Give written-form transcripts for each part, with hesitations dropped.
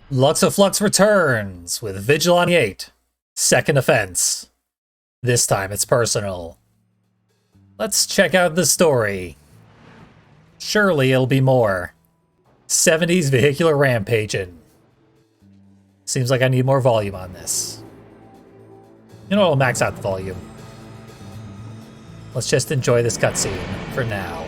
Lux of Flux returns with Vigilante 8. Second offense. This time it's personal. Let's check out the story. Surely it'll be more. 70s vehicular rampaging. Seems like I need more volume on this. You know what, I'll max out the volume. Let's just enjoy this cutscene for now.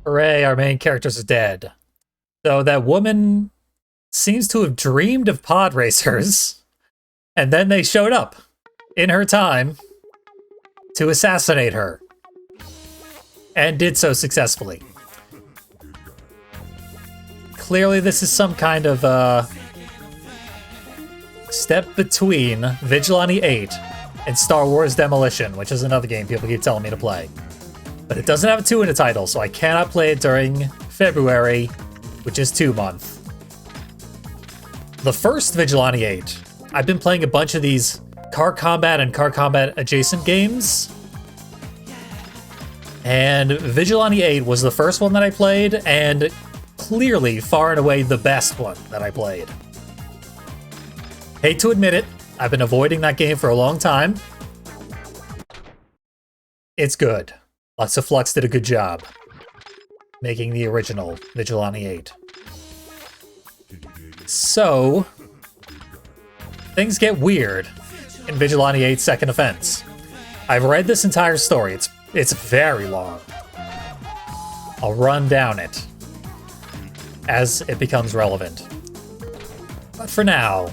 Hooray, our main characters are dead. So that woman seems to have dreamed of pod racers, and then they showed up in her time to assassinate her. And did so successfully. Clearly this is some kind of step between Vigilante 8 and Star Wars Demolition, which is another game people keep telling me to play. But it doesn't have a 2 in the title, so I cannot play it during February, which is 2 month. The first Vigilante 8, I've been playing a bunch of these car combat and car combat adjacent games. And Vigilante 8 was the first one that I played, and clearly far and away the best one that I played. Hate to admit it, I've been avoiding that game for a long time. It's good. Lux of Flux did a good job making the original Vigilante 8. So, things get weird in Vigilante 8 Second Offense. I've read this entire story. It's very long. I'll run down it as it becomes relevant. But for now,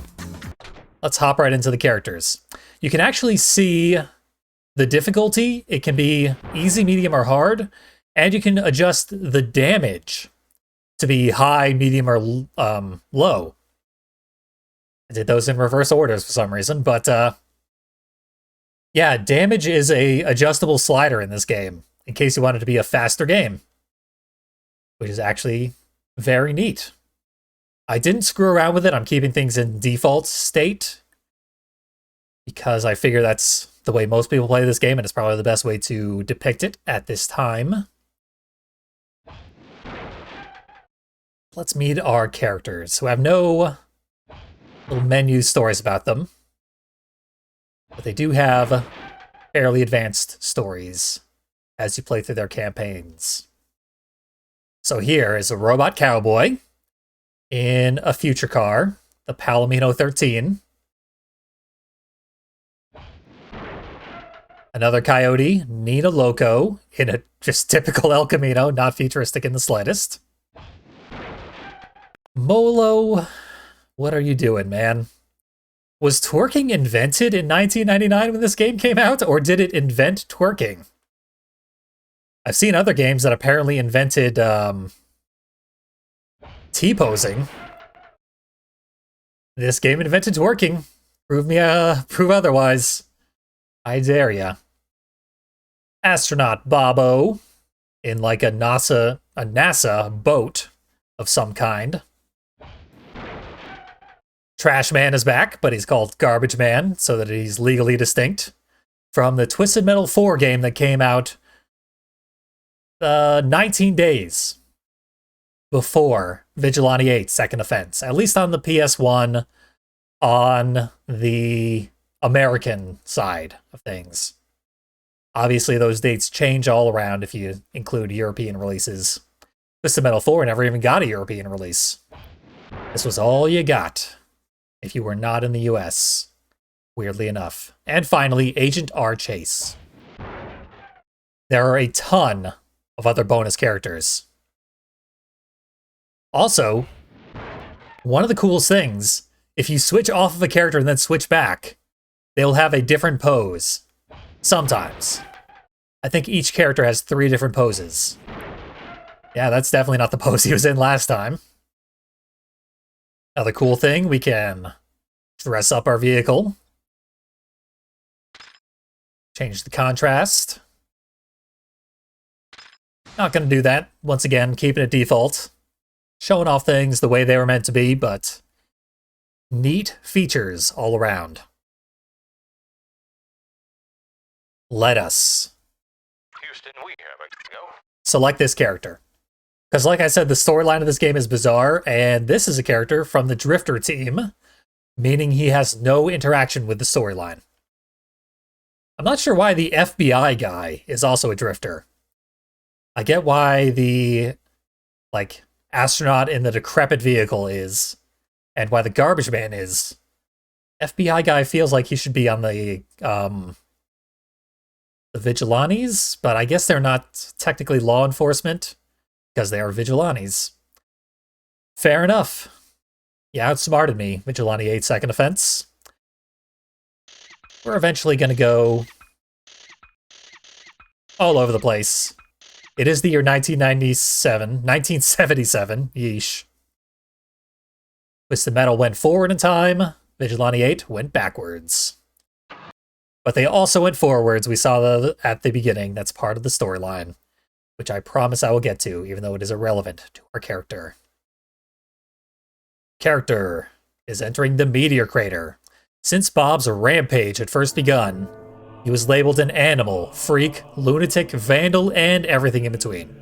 let's hop right into the characters. You can actually see the difficulty. It can be easy, medium, or hard, and you can adjust the damage to be high, medium, or low. I did those in reverse orders for some reason, but yeah, damage is a adjustable slider in this game, in case you want it to be a faster game, which is actually very neat. I didn't screw around with it. I'm keeping things in default state because I figure that's the way most people play this game, and it's probably the best way to depict it at this time. Let's meet our characters, who have no little menu stories about them, but they do have fairly advanced stories as you play through their campaigns. So here is a robot cowboy in a future car, the Palomino 13. Another coyote, Nina Loco, in a just typical El Camino, not futuristic in the slightest. Molo, what are you doing, man? Was twerking invented in 1999 when this game came out, or did it invent twerking? I've seen other games that apparently invented T-posing. This game invented twerking. Prove otherwise. I dare ya. Astronaut Bobo in like a NASA boat of some kind. Trash Man is back, but he's called Garbage Man so that he's legally distinct from the Twisted Metal 4 game that came out 19 days before Vigilante 8 Second Offense, at least on the PS1 on the American side of things. Obviously, those dates change all around if you include European releases. Twisted Metal 4 never even got a European release. This was all you got if you were not in the US, weirdly enough. And finally, Agent R. Chase. There are a ton of other bonus characters. Also, one of the coolest things, if you switch off of a character and then switch back, they'll have a different pose. Sometimes. I think each character has 3 different poses. Yeah, that's definitely not the pose he was in last time. Another cool thing, we can dress up our vehicle. Change the contrast. Not going to do that. Once again, keeping it default. Showing off things the way they were meant to be, but neat features all around. Let us Houston, we have a go. select this character. Because like I said, the storyline of this game is bizarre, and this is a character from the Drifter team, meaning he has no interaction with the storyline. I'm not sure why the FBI guy is also a Drifter. I get why the, like, astronaut in the decrepit vehicle is, and why the garbage man is. FBI guy feels like he should be on the vigilantes, but I guess they're not technically law enforcement because they are vigilantes. Fair enough. You outsmarted me, Vigilante 8 Second Offense. We're eventually going to go all over the place. It is the year 1977. Yeesh. Twisted Metal went forward in time. Vigilante 8 went backwards. But they also went forwards. We saw that at the beginning. That's part of the storyline, which I promise I will get to, even though it is irrelevant to our character. Character is entering the meteor crater. Since Bob's rampage had first begun, he was labeled an animal, freak, lunatic, vandal, and everything in between.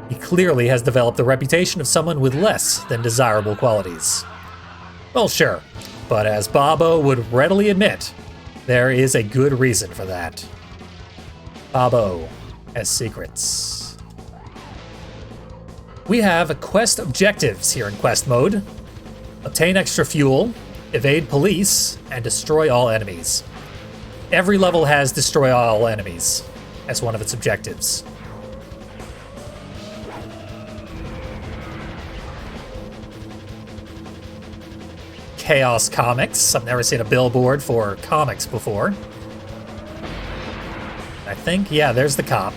He clearly has developed the reputation of someone with less than desirable qualities. Well, sure, but as Bobo would readily admit, there is a good reason for that. Bobo has secrets. We have quest objectives here in quest mode. Obtain extra fuel, evade police, and destroy all enemies. Every level has destroy all enemies as one of its objectives. Chaos Comics. I've never seen a billboard for comics before. I think, yeah, there's the cop.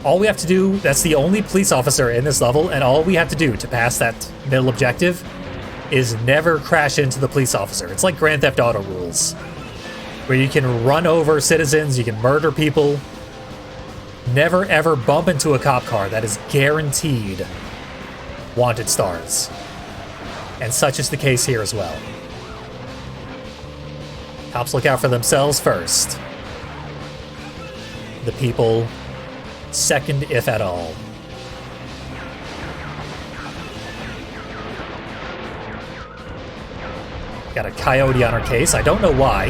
All we have to do, that's the only police officer in this level, and all we have to do to pass that middle objective is never crash into the police officer. It's like Grand Theft Auto rules, where you can run over citizens, you can murder people. Never ever bump into a cop car. That is guaranteed wanted stars. And such is the case here as well. Cops look out for themselves first. The people second, if at all. Got a coyote on our case. I don't know why.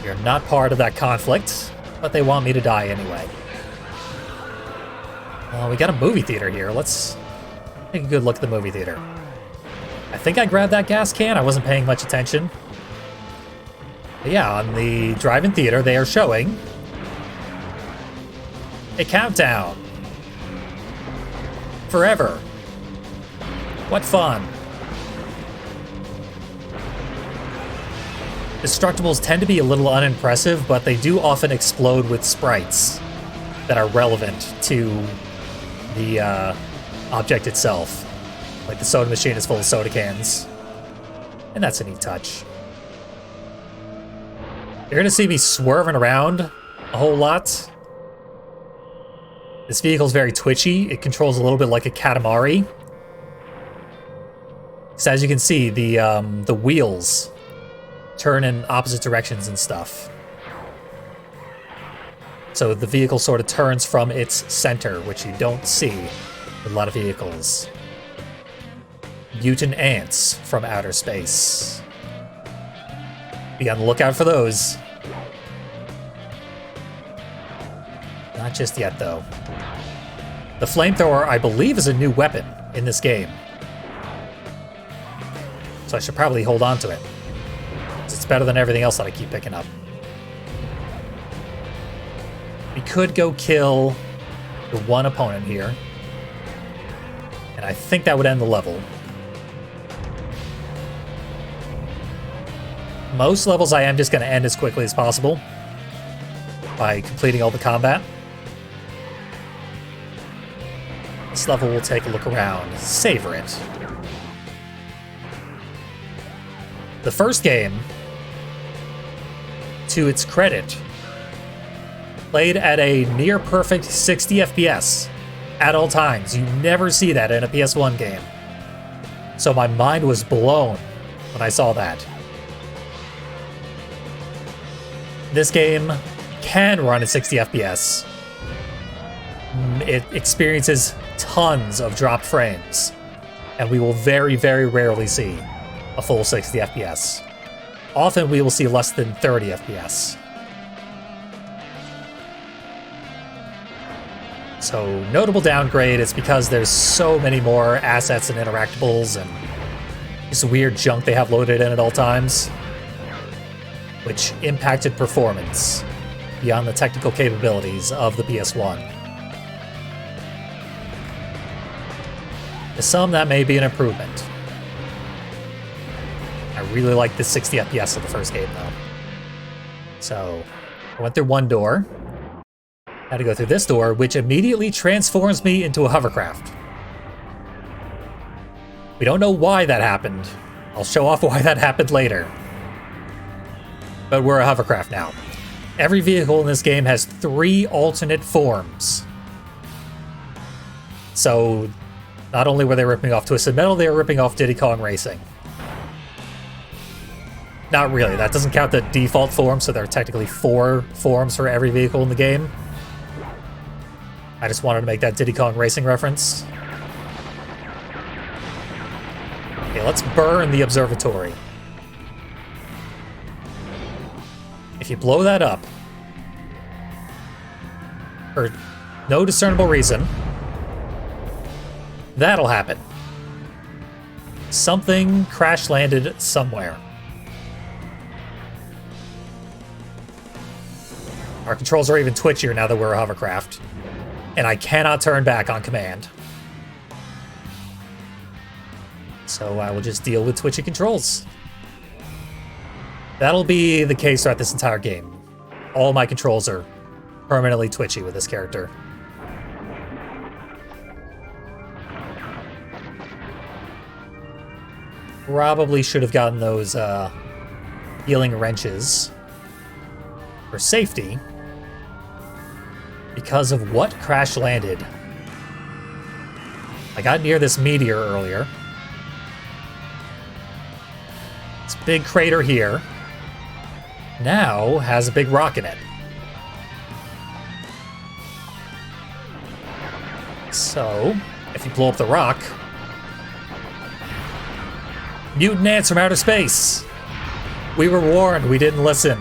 You're not part of that conflict, but they want me to die anyway. We got a movie theater here. Let's take a good look at the movie theater. I think I grabbed that gas can. I wasn't paying much attention. But yeah, on the drive-in theater, they are showing a countdown. Forever. What fun. Destructibles tend to be a little unimpressive, but they do often explode with sprites that are relevant to the object itself. Like the soda machine is full of soda cans. And that's a neat touch. You're gonna see me swerving around a whole lot. This vehicle's very twitchy. It controls a little bit like a Katamari. So as you can see, the wheels turn in opposite directions and stuff. So the vehicle sort of turns from its center, which you don't see with a lot of vehicles. Mutant ants from outer space. Be on the lookout for those. Not just yet, though. The flamethrower, I believe, is a new weapon in this game. So I should probably hold on to it. It's better than everything else that I keep picking up. We could go kill the one opponent here. And I think that would end the level. Most levels I am just going to end as quickly as possible by completing all the combat. This level will take a look around, savor it. The first game, to its credit, played at a near perfect 60 FPS at all times. You never see that in a PS1 game. So my mind was blown when I saw that. This game can run at 60 FPS. It experiences tons of dropped frames, and we will very, very rarely see a full 60 FPS. Often we will see less than 30 FPS. So, notable downgrade is because there's so many more assets and interactables and this weird junk they have loaded in at all times, which impacted performance beyond the technical capabilities of the PS1. To some, that may be an improvement. I really like the 60 FPS of the first game, though. So, I went through one door. Had to go through this door, which immediately transforms me into a hovercraft. We don't know why that happened. I'll show off why that happened later. But we're a hovercraft now. Every vehicle in this game has 3 alternate forms. So, not only were they ripping off Twisted Metal, they were ripping off Diddy Kong Racing. Not really, that doesn't count the default form, so there are technically 4 forms for every vehicle in the game. I just wanted to make that Diddy Kong Racing reference. Okay, let's burn the observatory. If you blow that up, for no discernible reason, that'll happen. Something crash-landed somewhere. Our controls are even twitchier now that we're a hovercraft. And I cannot turn back on command. So I will just deal with twitchy controls. That'll be the case throughout this entire game. All my controls are permanently twitchy with this character. Probably should have gotten those healing wrenches for safety because of what crash landed. I got near this meteor earlier. This big crater here now has a big rock in it. So, if you blow up the rock, mutant ants from outer space. We were warned, we didn't listen.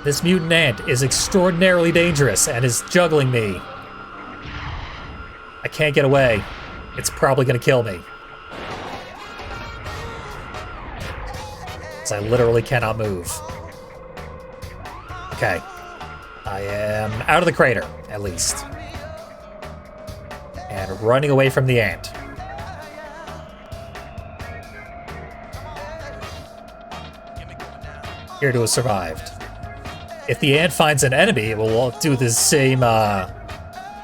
This mutant ant is extraordinarily dangerous and is juggling me. I can't get away. It's probably gonna kill me. Because I literally cannot move. Okay. I am out of the crater, at least. And running away from the ant. Here to have survived. If the ant finds an enemy, it will do the same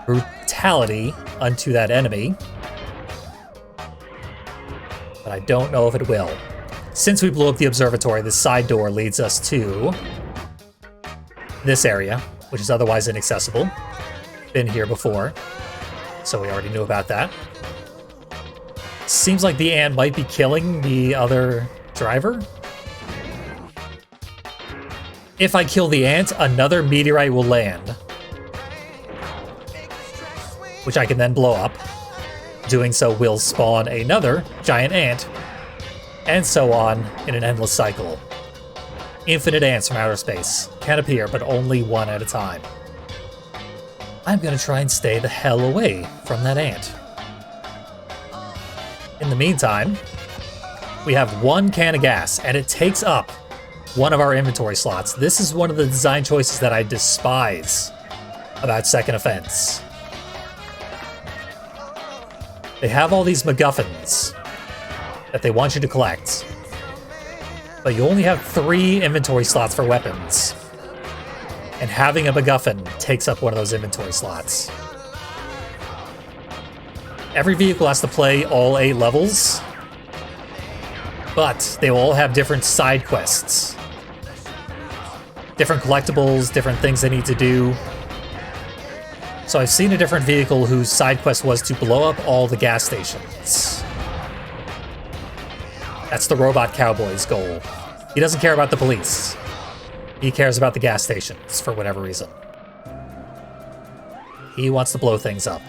brutality unto that enemy. But I don't know if it will. since we blew up the observatory, this side door leads us to this area, which is otherwise inaccessible. Been here before, so we already knew about that. Seems like the ant might be killing the other driver. If I kill the ant, another meteorite will land, which I can then blow up. Doing so will spawn another giant ant, and so on in an endless cycle. Infinite ants from outer space can appear, but only one at a time. I'm gonna try and stay the hell away from that ant. In the meantime, we have one can of gas, and it takes up one of our inventory slots. This is one of the design choices that I despise about Second Offense. They have all these MacGuffins that they want you to collect, but you only have 3 inventory slots for weapons, and having a MacGuffin takes up one of those inventory slots. Every vehicle has to play all 8 levels, but they will all have different side quests, different collectibles, different things they need to do. So I've seen a different vehicle whose side quest was to blow up all the gas stations. That's the robot cowboy's goal. He doesn't care about the police. He cares about the gas stations for whatever reason. He wants to blow things up.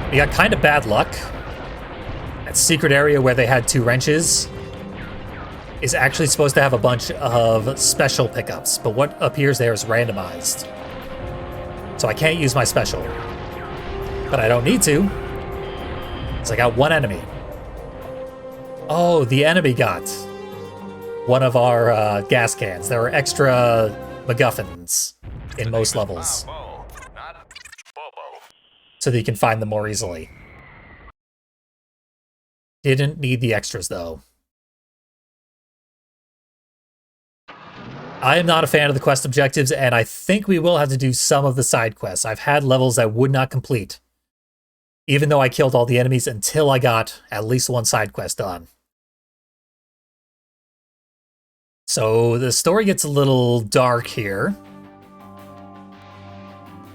We got kind of bad luck. That secret area where they had 2 wrenches is actually supposed to have a bunch of special pickups, but what appears there is randomized. So I can't use my special. But I don't need to, because I got 1 enemy. Oh, the enemy got one of our gas cans. There are extra MacGuffins in most levels, so that you can find them more easily. Didn't need the extras, though. I am not a fan of the quest objectives, and I think we will have to do some of the side quests. I've had levels I would not complete, even though I killed all the enemies until I got at least 1 side quest done. So the story gets a little dark here.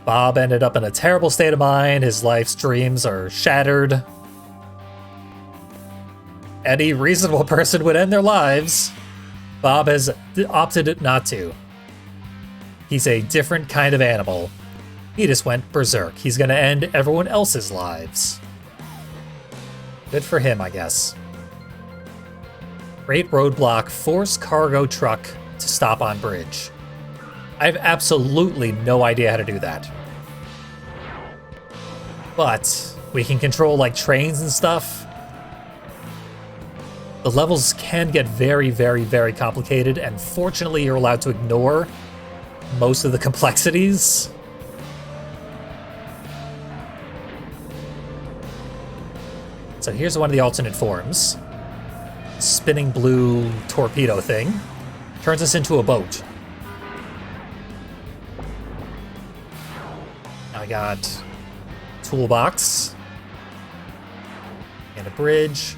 Bob ended up in a terrible state of mind. His life's dreams are shattered. Any reasonable person would end their lives. Bob has opted not to. He's a different kind of animal. He just went berserk. He's gonna end everyone else's lives. Good for him, I guess. Great roadblock, force cargo truck to stop on bridge. I have absolutely no idea how to do that. But we can control like trains and stuff. The levels can get very, very, very complicated, and fortunately you're allowed to ignore most of the complexities. So here's one of the alternate forms. Spinning blue torpedo thing. Turns us into a boat. Now I got toolbox. And a bridge.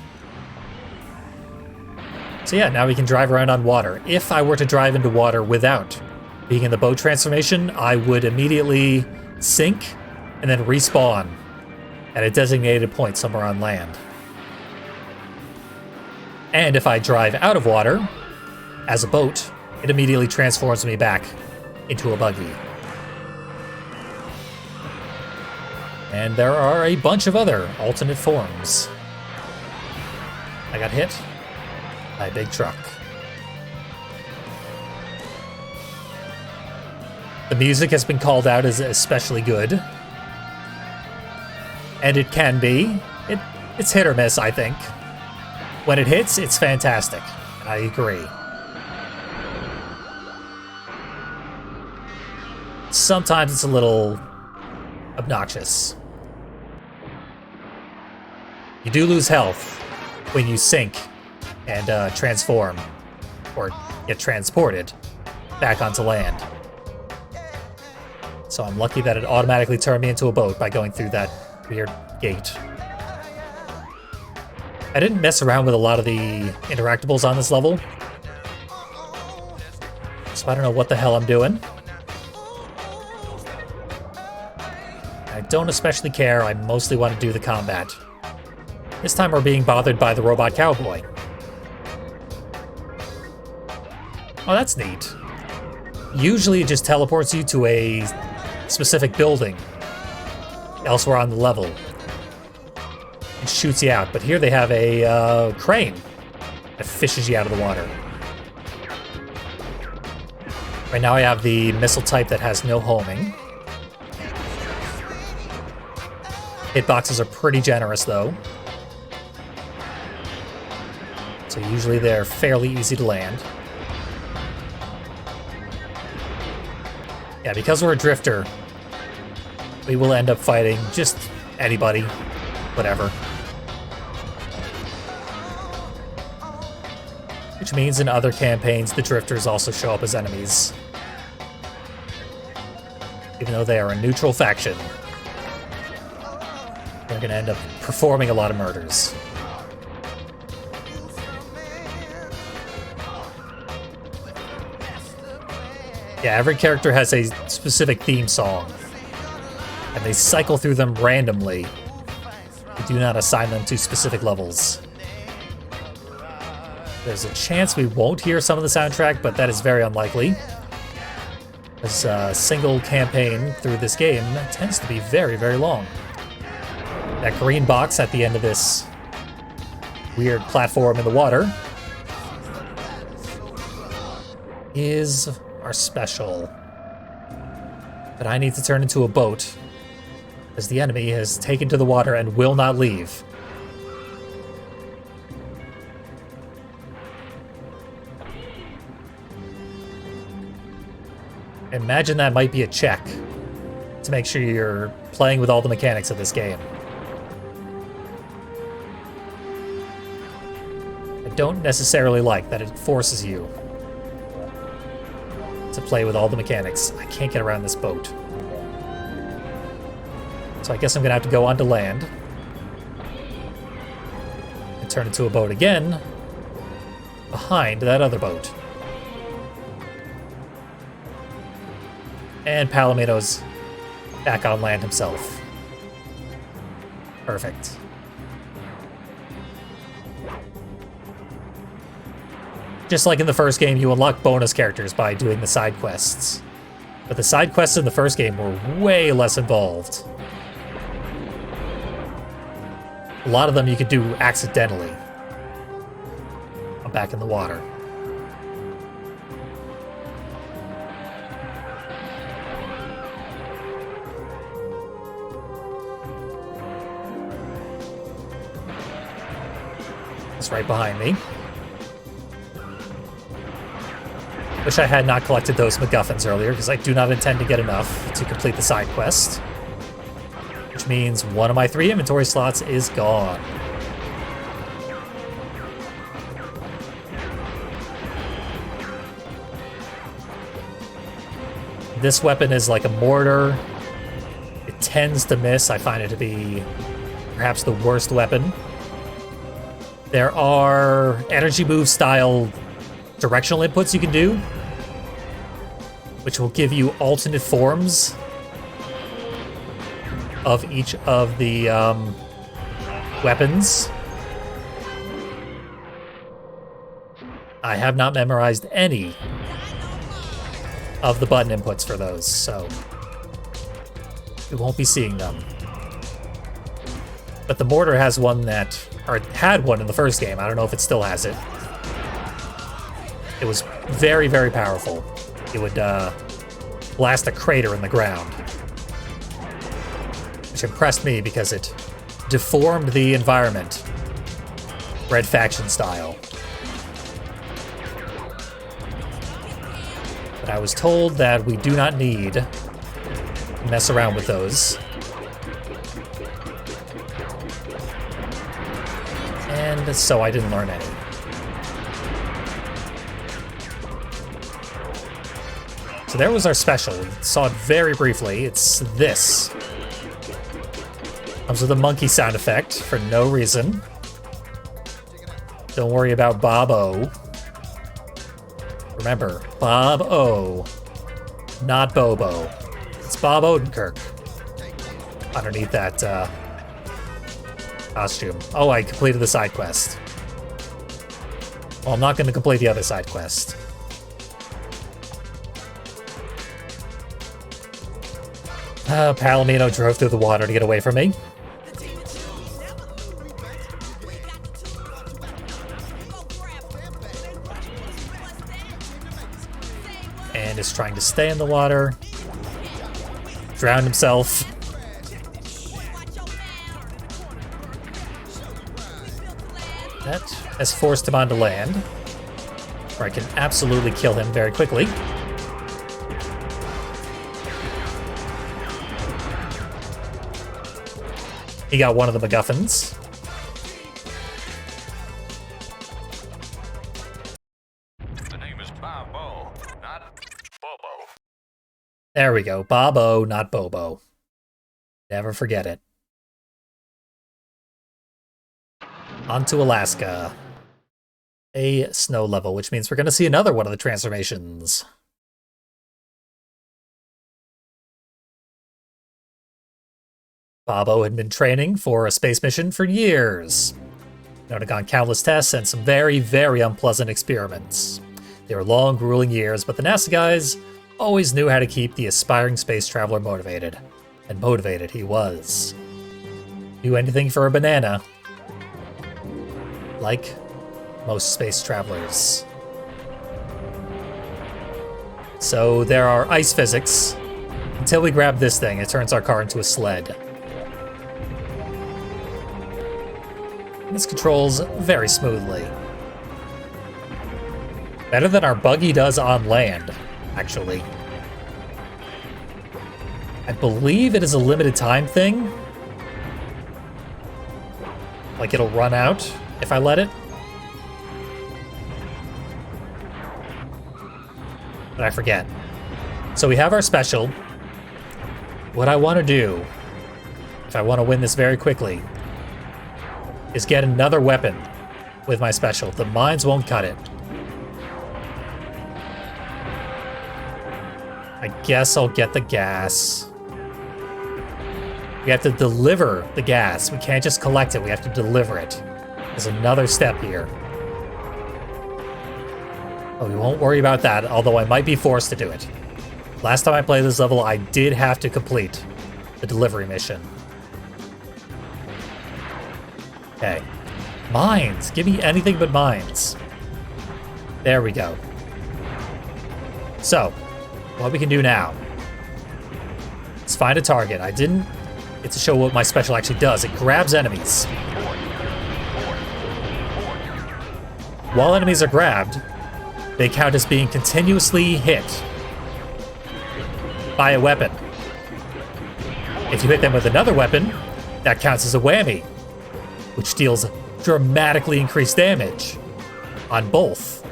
So yeah, now we can drive around on water. If I were to drive into water without being in the boat transformation, I would immediately sink and then respawn at a designated point somewhere on land. And if I drive out of water as a boat, it immediately transforms me back into a buggy. And there are a bunch of other alternate forms. I got hit by a big truck. The music has been called out as especially good. And it can be. It's hit or miss, I think. When it hits, it's fantastic. I agree. Sometimes it's a little obnoxious. You do lose health when you sink and transform, or get transported back onto land. So I'm lucky that it automatically turned me into a boat by going through that weird gate. I didn't mess around with a lot of the interactables on this level, so I don't know what the hell I'm doing. I don't especially care, I mostly want to do the combat. This time we're being bothered by the robot cowboy. Oh, that's neat. Usually it just teleports you to a specific building elsewhere on the level and shoots you out, but here they have a crane that fishes you out of the water. Right now I have the missile type that has no homing. Hitboxes are pretty generous though, so usually they're fairly easy to land. Yeah, because we're a drifter, we will end up fighting just anybody, whatever. Which means in other campaigns, the drifters also show up as enemies. Even though they are a neutral faction, they're going to end up performing a lot of murders. Yeah, every character has a specific theme song, and they cycle through them randomly. We do not assign them to specific levels. There's a chance we won't hear some of the soundtrack, but that is very unlikely. As a single campaign through this game tends to be very, very long. That green box at the end of this weird platform in the water is our special. But I need to turn into a boat, as the enemy has taken to the water and will not leave. Imagine that might be a check to make sure you're playing with all the mechanics of this game. I don't necessarily like that it forces you to play with all the mechanics. I can't get around this boat. So I guess I'm gonna have to go onto land and turn into a boat again behind that other boat. And Palomino's back on land himself. Perfect. Just like in the first game, you unlock bonus characters by doing the side quests. But the side quests in the first game were way less involved. A lot of them you could do accidentally. I'm back in the water. It's right behind me. Wish I had not collected those MacGuffins earlier, because I do not intend to get enough to complete the side quest. Which means one of my 3 inventory slots is gone. This weapon is like a mortar. It tends to miss. I find it to be perhaps the worst weapon. There are energy move style directional inputs you can do, which will give you alternate forms of each of the weapons. I have not memorized any of the button inputs for those, so we won't be seeing them. But the mortar has one that, or it had one in the first game. I don't know if it still has it. It was very, very powerful. It would blast a crater in the ground, which impressed me because it deformed the environment, Red Faction style. But I was told that we do not need to mess around with those. And so I didn't learn any. So there was our special. We saw it very briefly. It's this. Comes with a monkey sound effect for no reason. Don't worry about Bob-O. Remember, Bob-O, not Bobo. It's Bob Odenkirk underneath that costume. Oh, I completed the side quest. Well, I'm not going to complete the other side quest. Palomino drove through the water to get away from me. And is trying to stay in the water. Drowned himself. That has forced him onto land, where I can absolutely kill him very quickly. He got one of the MacGuffins. The name is Bob-O, not Bobo. There we go. Bob-O, not Bobo. Never forget it. On to Alaska. A snow level, which means we're going to see another one of the transformations. Bob-O had been training for a space mission for years. He had undergone countless tests and some very, very unpleasant experiments. They were long, grueling years, but the NASA guys always knew how to keep the aspiring space traveler motivated. And motivated he was. Do anything for a banana. Like most space travelers. So there are ice physics. Until we grab this thing, it turns our car into a sled. This controls very smoothly. Better than our buggy does on land, actually. I believe it is a limited time thing. Like it'll run out if I let it. But I forget. So we have our special. What I want to do, if I want to win this very quickly, is get another weapon with my special. The mines won't cut it. I guess I'll get the gas. We have to deliver the gas. We can't just collect it, we have to deliver it. There's another step here. Oh, we won't worry about that, although I might be forced to do it. Last time I played this level, I did have to complete the delivery mission. Okay. Mines! Give me anything but mines. There we go. So, what we can do now. Let's find a target. I didn't get to show what my special actually does. It grabs enemies. While enemies are grabbed, they count as being continuously hit by a weapon. If you hit them with another weapon, that counts as a whammy, which deals dramatically increased damage on both.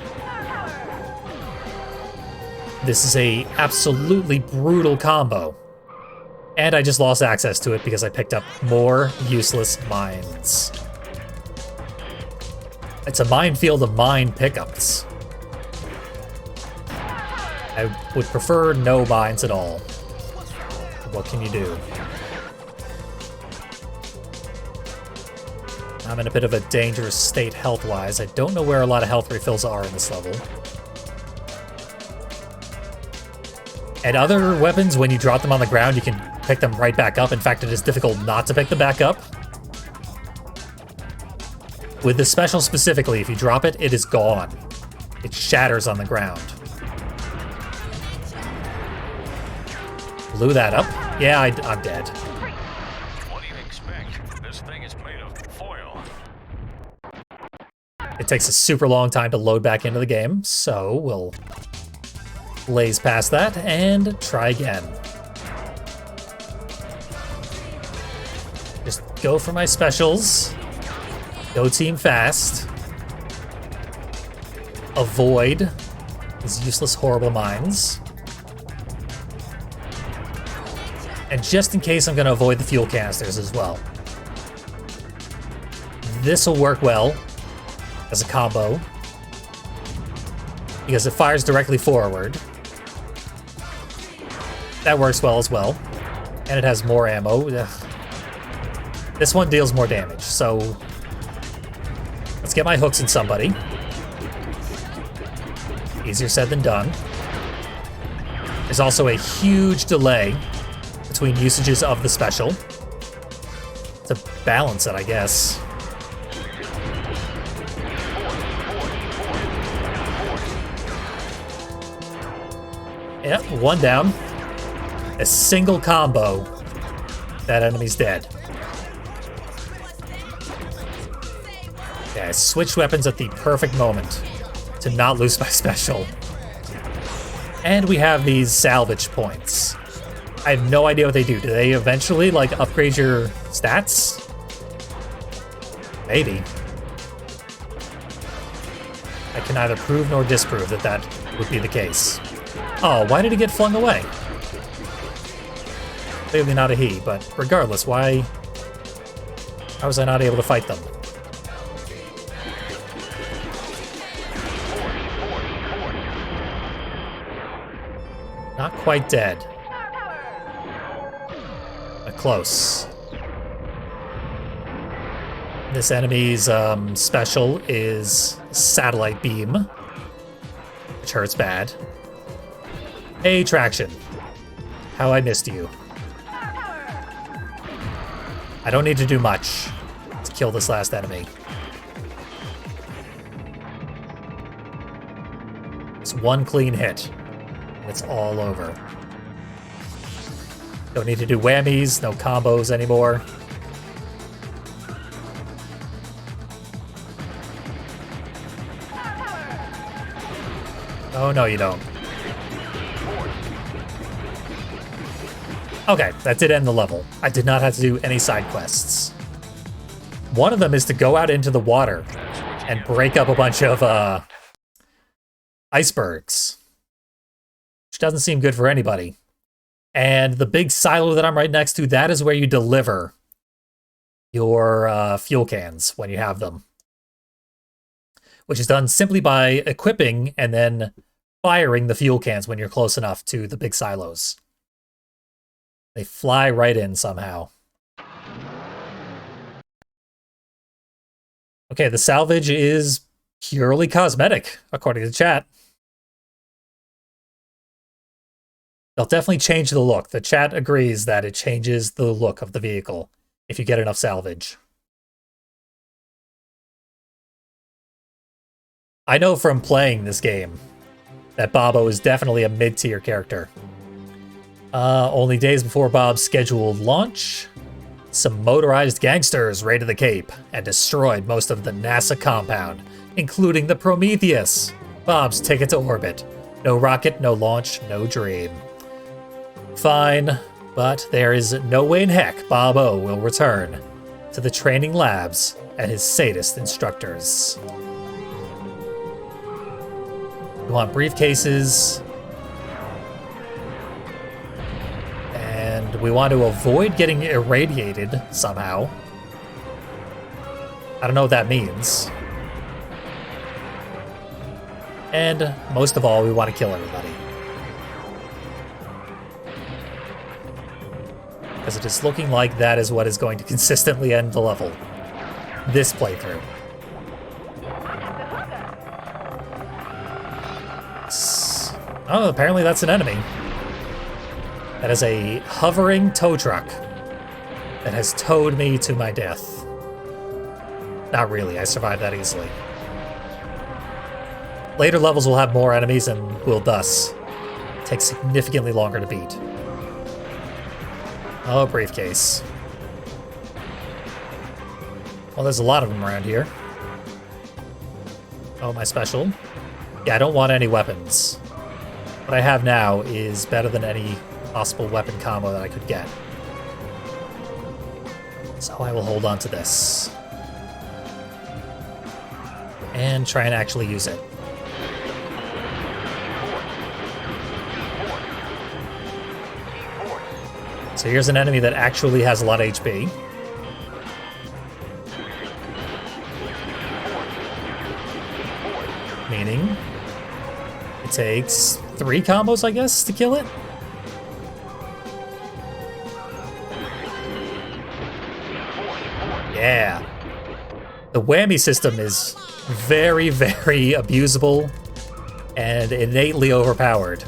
This is a absolutely brutal combo. And I just lost access to it because I picked up more useless mines. It's a minefield of mine pickups. I would prefer no mines at all. What can you do? I'm in a bit of a dangerous state health-wise. I don't know where a lot of health refills are in this level. And other weapons, when you drop them on the ground, you can pick them right back up. In fact, it is difficult not to pick them back up. With this special specifically, if you drop it, it is gone. It shatters on the ground. Blew that up. Yeah, I'm dead. What do you expect? This thing is made of foil. It takes a super long time to load back into the game, so we'll blaze past that and try again. Just go for my specials. Go team fast. Avoid these useless, horrible mines. And just in case, I'm going to avoid the fuel canisters as well. This will work well. as a combo because it fires directly forward. That works well as well. And it has more ammo. Ugh. This one deals more damage, so let's get my hooks in somebody. Easier said than done. There's also a huge delay between usages of the special to balance it, I guess. Yep, one down. A single combo. That enemy's dead. Okay, I switched weapons at the perfect moment to not lose my special. And we have these salvage points. I have no idea what they do. Do they eventually, like, upgrade your stats? Maybe. I can neither prove nor disprove that that would be the case. Oh, why did he get flung away? Clearly not a he, but regardless, why... How was I not able to fight them? Not quite dead. But close. This enemy's special is Satellite Beam, which hurts bad. Hey, Traction. How I missed you. I don't need to do much to kill this last enemy. It's one clean hit, and it's all over. Don't need to do whammies, no combos anymore. Oh, no, you don't. Okay, that did end the level. I did not have to do any side quests. One of them is to go out into the water and break up a bunch of icebergs, which doesn't seem good for anybody. And the big silo that I'm right next to, that is where you deliver your fuel cans when you have them, which is done simply by equipping and then firing the fuel cans when you're close enough to the big silos. They fly right in somehow. Okay, the salvage is purely cosmetic, according to chat. They'll definitely change the look. The chat agrees that it changes the look of the vehicle if you get enough salvage. I know from playing this game that Bobo is definitely a mid-tier character. Only days before Bob's scheduled launch, some motorized gangsters raided the Cape and destroyed most of the NASA compound, including the Prometheus, Bob's ticket to orbit. No rocket, no launch, no dream. Fine, but there is no way in heck Bob-O will return to the training labs and his sadist instructors. We want briefcases. And we want to avoid getting irradiated somehow. I don't know what that means. And most of all, we want to kill everybody. Because it is looking like that is what is going to consistently end the level. This playthrough. Oh, apparently that's an enemy. That is a hovering tow truck that has towed me to my death. Not really, I survived that easily. Later levels will have more enemies and will thus take significantly longer to beat. Oh, briefcase. Well, there's a lot of them around here. Oh, my special. Yeah, I don't want any weapons. What I have now is better than any possible weapon combo that I could get. So I will hold on to this. And try and actually use it. So here's an enemy that actually has a lot of HP. Meaning it takes 3 combos, I guess, to kill it? Yeah. The whammy system is very, very abusable and innately overpowered.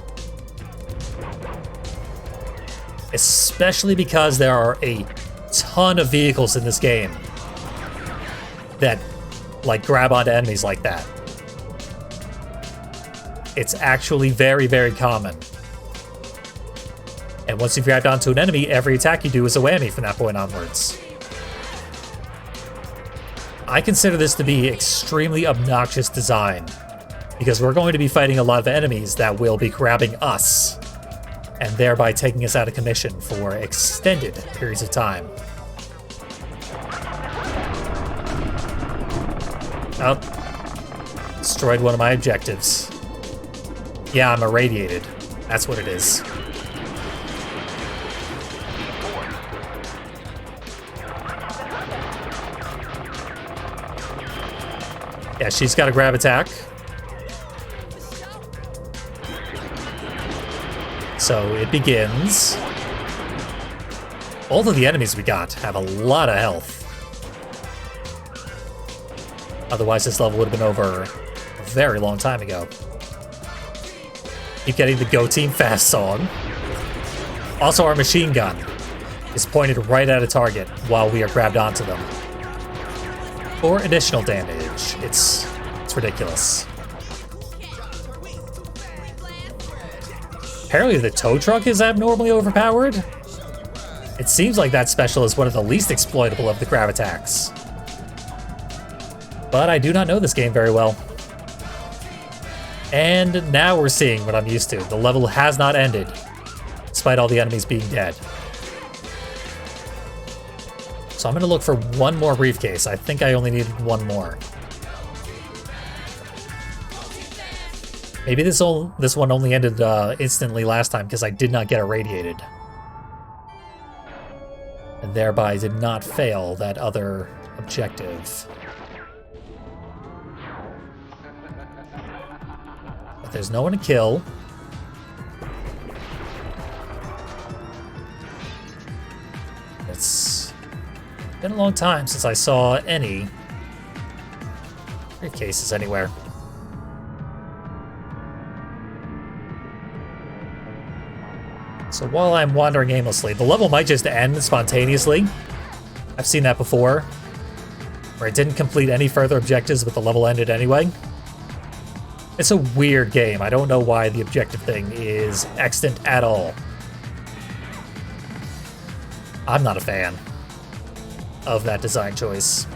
Especially because there are a ton of vehicles in this game that, like, grab onto enemies like that. It's actually very, very common. And once you've grabbed onto an enemy, every attack you do is a whammy from that point onwards. I consider this to be extremely obnoxious design, because we're going to be fighting a lot of enemies that will be grabbing us, and thereby taking us out of commission for extended periods of time. Oh. Destroyed one of my objectives. Yeah, I'm irradiated. That's what it is. Yeah, she's got a grab attack. So it begins. All of the enemies we got have a lot of health. Otherwise, this level would have been over a very long time ago. Keep getting the Go Team Fast song. Also, our machine gun is pointed right at a target while we are grabbed onto them. For additional damage. It's ridiculous. Apparently the tow truck is abnormally overpowered. It seems like that special is one of the least exploitable of the grab attacks. But I do not know this game very well. And now we're seeing what I'm used to. The level has not ended, despite all the enemies being dead. So I'm going to look for one more briefcase. I think I only needed one more. Maybe this one only ended instantly last time because I did not get irradiated. And thereby did not fail that other objective. But there's no one to kill. It's been a long time since I saw any briefcases anywhere. So while I'm wandering aimlessly, the level might just end spontaneously. I've seen that before, where it didn't complete any further objectives, but the level ended anyway. It's a weird game. I don't know why the objective thing is extant at all. I'm not a fan of that design choice.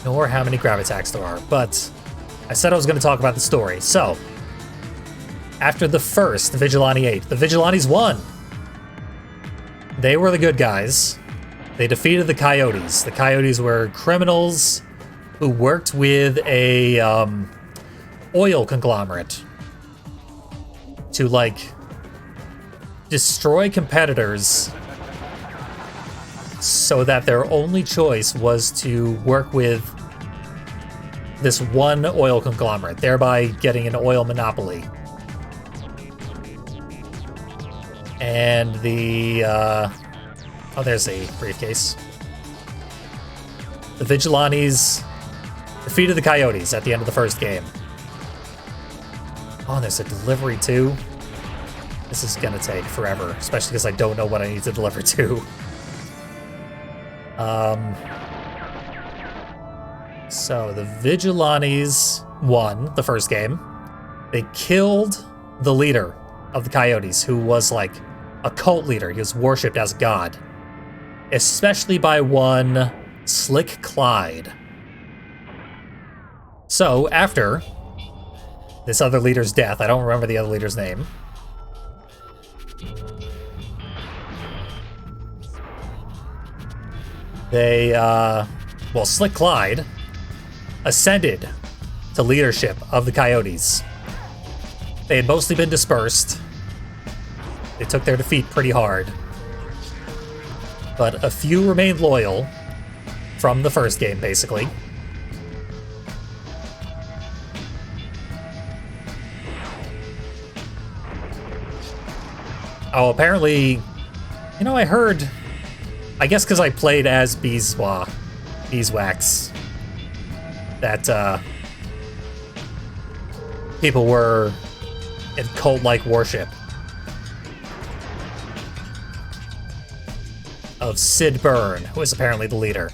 Nor how many grab attacks there are, but I said I was going to talk about the story. So, after the first Vigilante 8, the Vigilantes won. They were the good guys. They defeated the Coyotes. The Coyotes were criminals who worked with a oil conglomerate to, like, destroy competitors so that their only choice was to work with this one oil conglomerate, thereby getting an oil monopoly. And the, oh, there's a briefcase. The Vigilantes defeated the Coyotes at the end of the first game. Oh, there's a delivery too. This is gonna take forever, especially because I don't know what I need to deliver to. So the Vigilantes won the first game. They killed the leader of the Coyotes, who was like a cult leader. He was worshipped as a god, especially by one Slick Clyde. So after this other leader's death, I don't remember the other leader's name. They, well, Slick Clyde ascended to leadership of the Coyotes. They had mostly been dispersed. They took their defeat pretty hard. But a few remained loyal from the first game, basically. Oh, apparently, I heard, I guess because I played as Beeswax, that people were in cult-like worship of Sid Byrne, who is apparently the leader.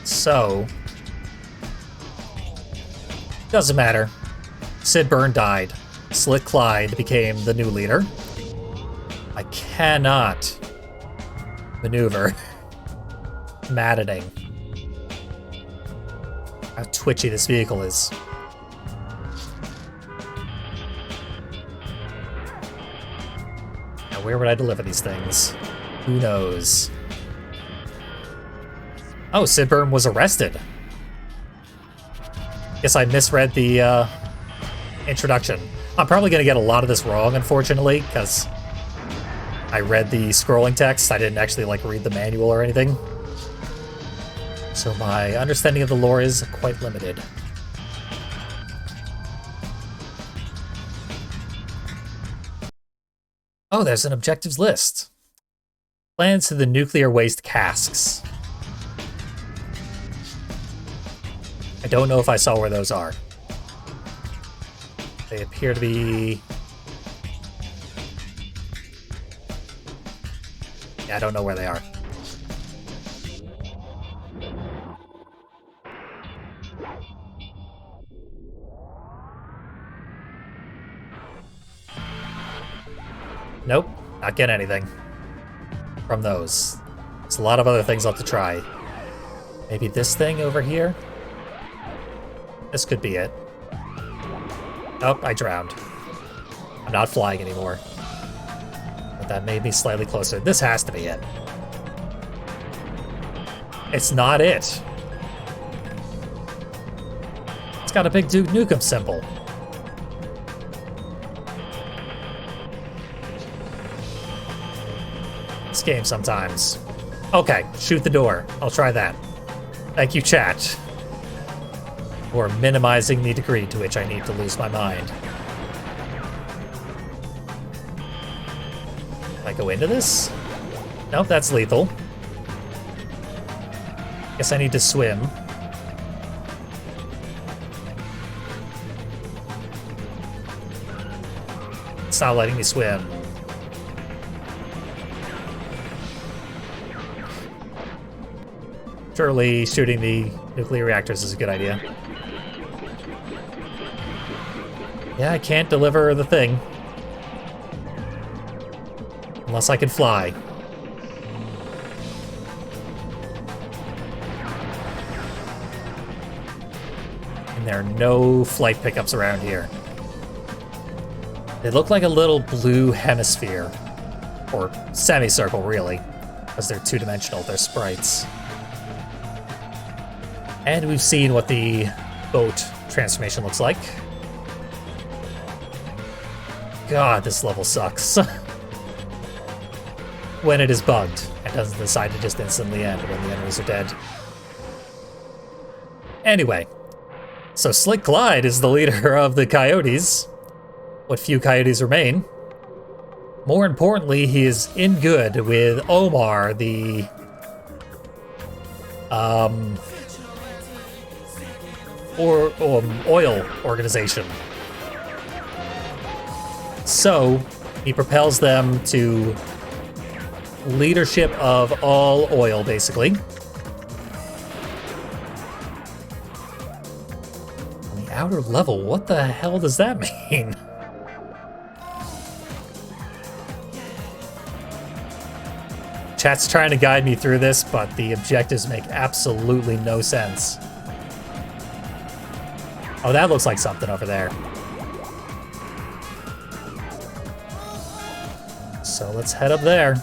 So, doesn't matter. Sid Byrne died. Slick Clyde became the new leader. I cannot maneuver. Maddening. How twitchy this vehicle is. Now, where would I deliver these things? Who knows? Oh, Sid Byrne was arrested. Guess I misread the introduction. I'm probably going to get a lot of this wrong, unfortunately, because I read the scrolling text. I didn't actually read the manual or anything. So my understanding of the lore is quite limited. Oh, there's an objectives list. Plans to the nuclear waste casks. I don't know if I saw where those are. They appear to be... Yeah, I don't know where they are. Nope, not getting anything from those. There's a lot of other things I'll have to try. Maybe this thing over here? This could be it. Oh, I drowned. I'm not flying anymore. But that made me slightly closer. This has to be it. It's not it. It's got a big Duke Nukem symbol. This game sometimes. Okay, shoot the door. I'll try that. Thank you, chat, for minimizing the degree to which I need to lose my mind. Can I go into this? Nope, that's lethal. Guess I need to swim. It's not letting me swim. Surely shooting the nuclear reactors is a good idea. Yeah, I can't deliver the thing. Unless I can fly. And there are no flight pickups around here. They look like a little blue hemisphere. Or semicircle, really. Because they're two-dimensional, they're sprites. And we've seen what the boat transformation looks like. God, this level sucks. When it is bugged and doesn't decide to just instantly end when the enemies are dead. Anyway, so Slick Clyde is the leader of the Coyotes. What few Coyotes remain. More importantly, he is in good with Omar, the oil organization. So he propels them to leadership of all oil, basically. On the outer level, what the hell does that mean? Chat's trying to guide me through this, but the objectives make absolutely no sense. Oh, that looks like something over there. So let's head up there.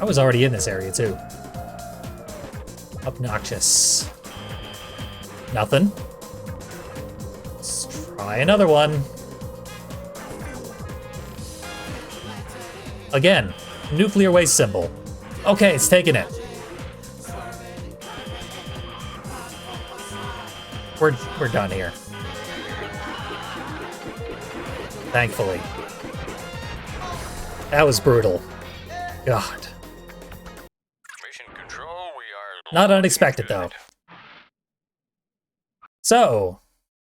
I was already in this area too. Obnoxious. Nothing. Let's try another one. Again, nuclear waste symbol. Okay, it's taking it. we're done here. Thankfully. That was brutal. God. Mission control, we are Not unexpected, though. So,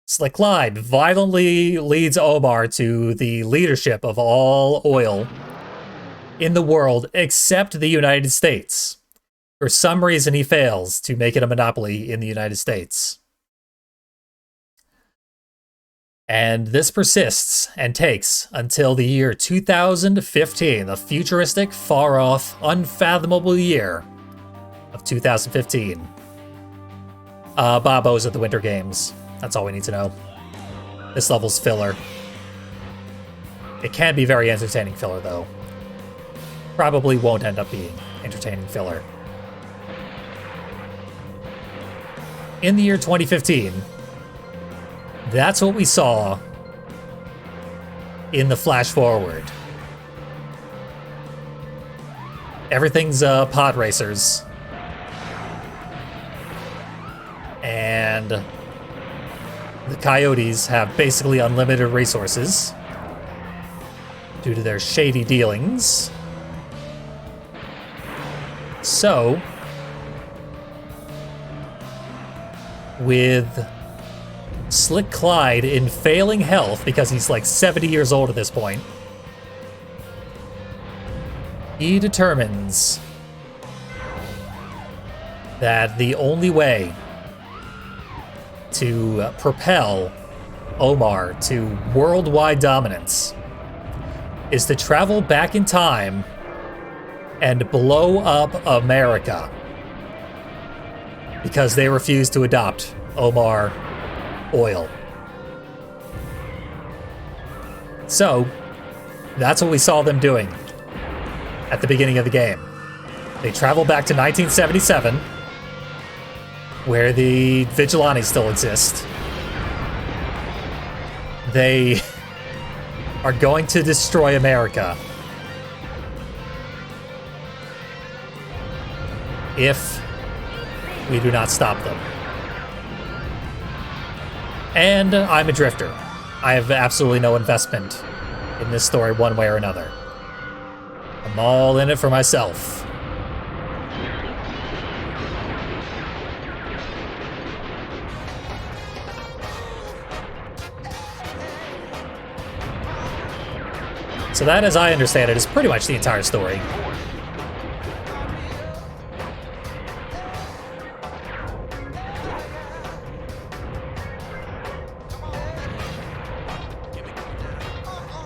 Slick Clyde violently leads Omar to the leadership of all oil in the world except the United States. For some reason, he fails to make it a monopoly in the United States. And this persists and takes until the year 2015, the futuristic, far-off, unfathomable year of 2015. Bobo's at the Winter Games. That's all we need to know. This level's filler. It can be very entertaining filler, though. Probably won't end up being entertaining filler. In the year 2015, that's what we saw in the flash forward. Everything's pod racers. And the coyotes have basically unlimited resources due to their shady dealings. So, with Slick Clyde in failing health, because he's like 70 years old at this point, he determines that the only way to propel Omar to worldwide dominance is to travel back in time and blow up America, because they refuse to adopt Omar oil. So, that's what we saw them doing at the beginning of the game. They travel back to 1977, where the Vigilantes still exist. They are going to destroy America if we do not stop them. And I'm a drifter. I have absolutely no investment in this story one way or another. I'm all in it for myself. So that, as I understand it, is pretty much the entire story.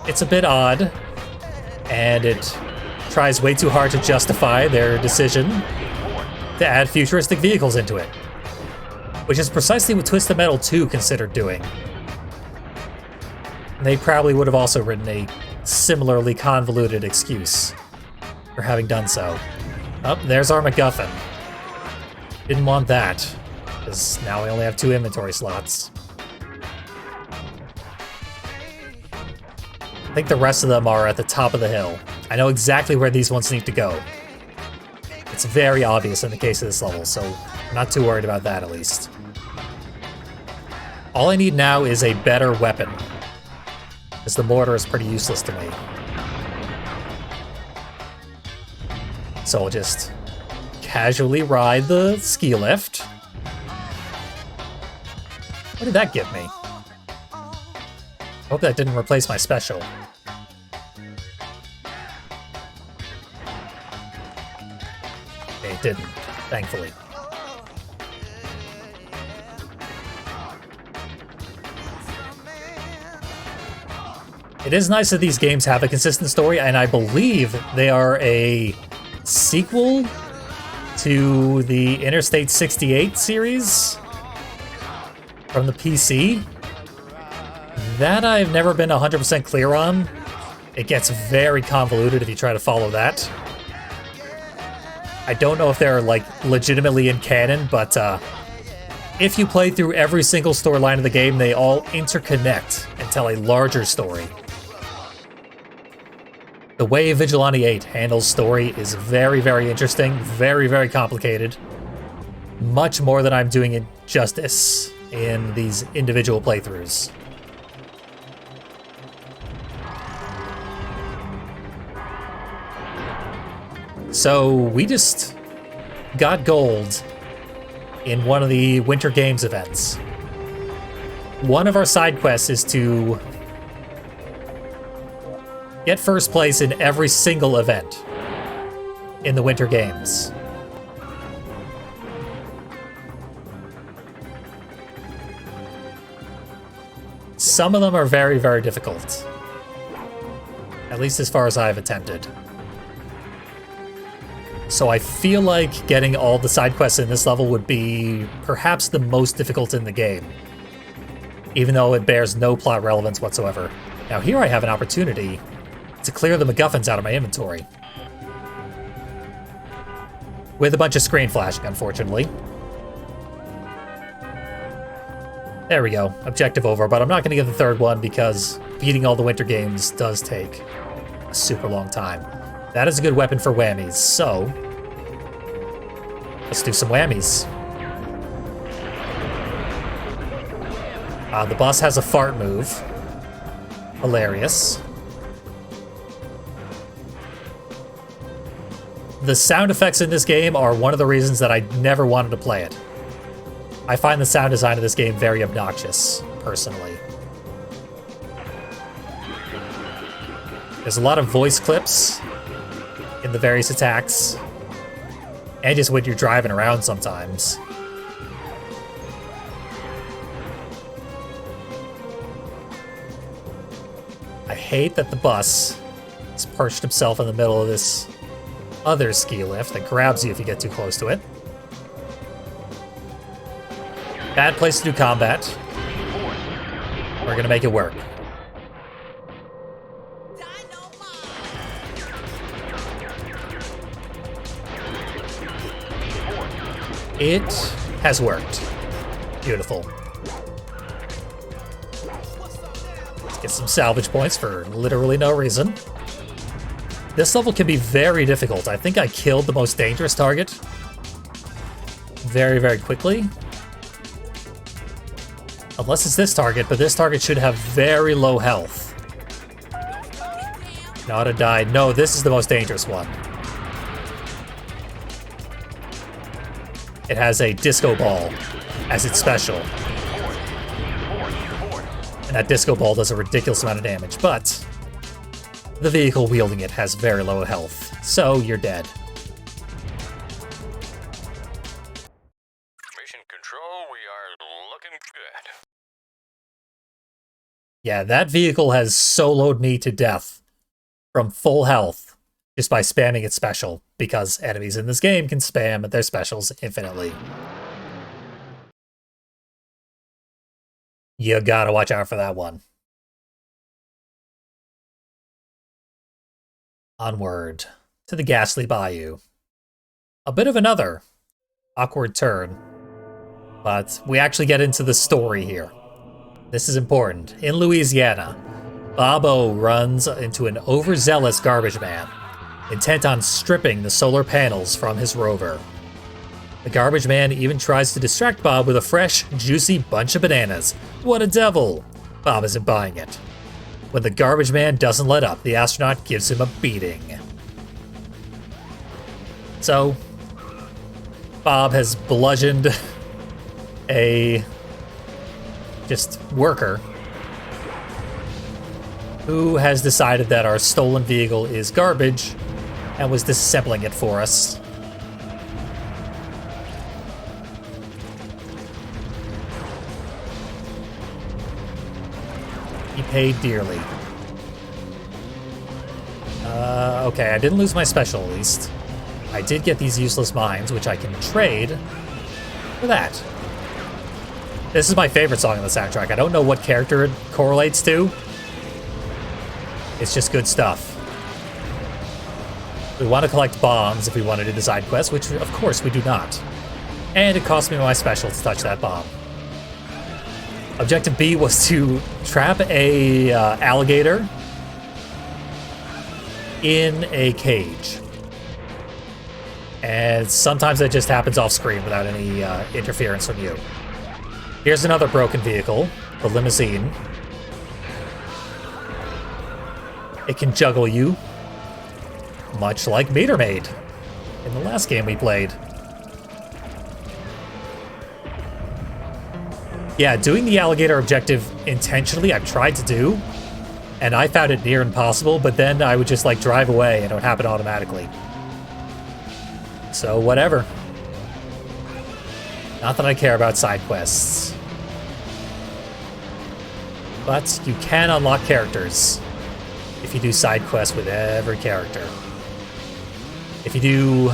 It's a bit odd, and it tries way too hard to justify their decision to add futuristic vehicles into it, which is precisely what Twisted Metal 2 considered doing. They probably would have also written a similarly convoluted excuse for having done so. Oh, there's our MacGuffin. Didn't want that, because now we only have 2 inventory slots. I think the rest of them are at the top of the hill. I know exactly where these ones need to go. It's very obvious in the case of this level, so I'm not too worried about that, at least. All I need now is a better weapon, because the mortar is pretty useless to me. So I'll just casually ride the ski lift. What did that give me? I hope that didn't replace my special. It didn't, thankfully. It is nice that these games have a consistent story, and I believe they are a sequel to the Interstate 68 series from the PC. That I've never been 100% clear on. It gets very convoluted if you try to follow that. I don't know if they're, like, legitimately in canon, but if you play through every single storyline of the game, they all interconnect and tell a larger story. The way Vigilante 8 handles story is very, very interesting, very, very complicated. Much more than I'm doing it justice in these individual playthroughs. So we just got gold in one of the Winter Games events. One of our side quests is to get first place in every single event in the Winter Games. Some of them are very, very difficult. At least as far as I've attempted. So I feel like getting all the side quests in this level would be perhaps the most difficult in the game, even though it bears no plot relevance whatsoever. Now here I have an opportunity to clear the MacGuffins out of my inventory. With a bunch of screen flashing, unfortunately. There we go, objective over, but I'm not going to get the third one because beating all the Winter Games does take a super long time. That is a good weapon for whammies, so let's do some whammies. The boss has a fart move. Hilarious. The sound effects in this game are one of the reasons that I never wanted to play it. I find the sound design of this game very obnoxious, personally. There's a lot of voice clips in the various attacks, and just when you're driving around sometimes. I hate that the bus has perched himself in the middle of this other ski lift that grabs you if you get too close to it. Bad place to do combat. We're gonna make it work. It has worked. Beautiful. Let's get some salvage points for literally no reason. This level can be very difficult. I think I killed the most dangerous target very, very quickly. Unless it's this target, but this target should have very low health. Not a die. No, this is the most dangerous one. It has a disco ball as its special. And that disco ball does a ridiculous amount of damage, but the vehicle wielding it has very low health, so you're dead. Mission control, we are looking good. Yeah, that vehicle has soloed me to death from full health just by spamming its special, because enemies in this game can spam their specials infinitely. You gotta watch out for that one. Onward to the Ghastly Bayou. A bit of another awkward turn, but we actually get into the story here. This is important. In Louisiana, Bobo runs into an overzealous garbage man, intent on stripping the solar panels from his rover. The garbage man even tries to distract Bob with a fresh, juicy bunch of bananas. What a devil! Bob isn't buying it. When the garbage man doesn't let up, the astronaut gives him a beating. So, Bob has bludgeoned a just worker who has decided that our stolen vehicle is garbage and was disassembling it for us. He paid dearly. Okay, I didn't lose my special, at least. I did get these useless mines, which I can trade for that. This is my favorite song on the soundtrack. I don't know what character it correlates to. It's just good stuff. We want to collect bombs if we want to do the side quest, which of course we do not. And it cost me my special to touch that bomb. Objective B was to trap a alligator in a cage. And sometimes that just happens off screen without any interference from you. Here's another broken vehicle, the limousine. It can juggle you, much like Meter Maid in the last game we played. Yeah, doing the alligator objective intentionally, I've tried to do, and I found it near impossible, but then I would just like drive away and it would happen automatically. So whatever. Not that I care about side quests. But you can unlock characters if you do side quests with every character. If you do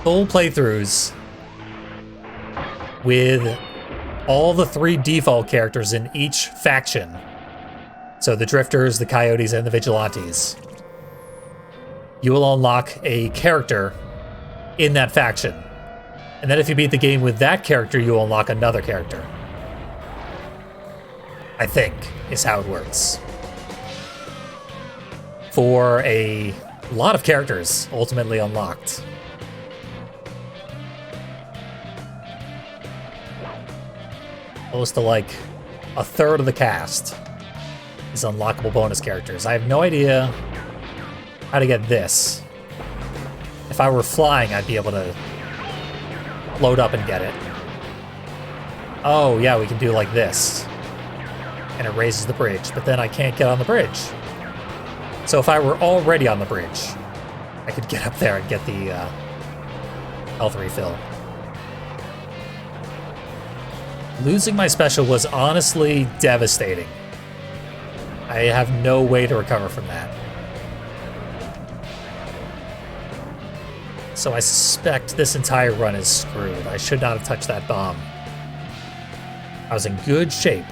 full playthroughs with all the 3 default characters in each faction, so the Drifters, the Coyotes, and the Vigilantes, you will unlock a character in that faction. And then if you beat the game with that character, you will unlock another character. I think, is how it works. For a lot of characters ultimately unlocked. Close to like a third of the cast is unlockable bonus characters. I have no idea how to get this. If I were flying, I'd be able to load up and get it. Oh yeah, we can do like this. And it raises the bridge, but then I can't get on the bridge. So if I were already on the bridge, I could get up there and get the health refill. Losing my special was honestly devastating. I have no way to recover from that. So I suspect this entire run is screwed. I should not have touched that bomb. I was in good shape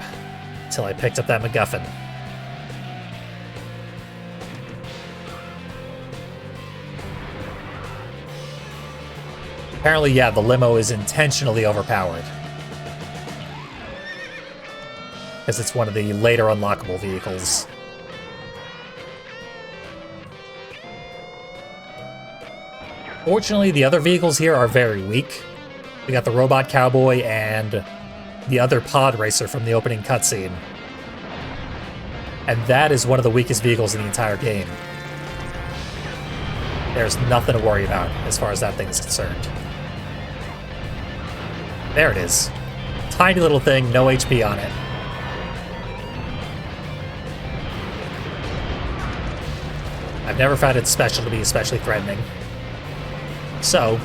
until I picked up that MacGuffin. Apparently, yeah, the limo is intentionally overpowered. Because it's one of the later unlockable vehicles. Fortunately, the other vehicles here are very weak. We got the robot cowboy and the other pod racer from the opening cutscene. And that is one of the weakest vehicles in the entire game. There's nothing to worry about as far as that thing is concerned. There it is. Tiny little thing, no HP on it. I've never found it special to be especially threatening. So,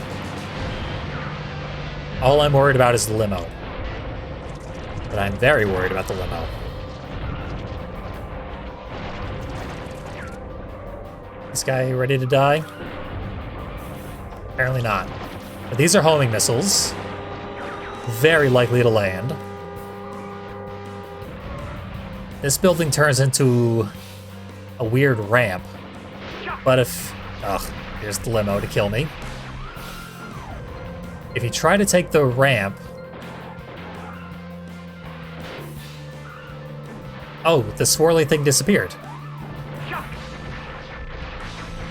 all I'm worried about is the limo. But I'm very worried about the limo. This guy ready to die? Apparently not. But these are homing missiles. Very likely to land. This building turns into a weird ramp. But if... Ugh, here's the limo to kill me. If you try to take the ramp... Oh, the swirly thing disappeared.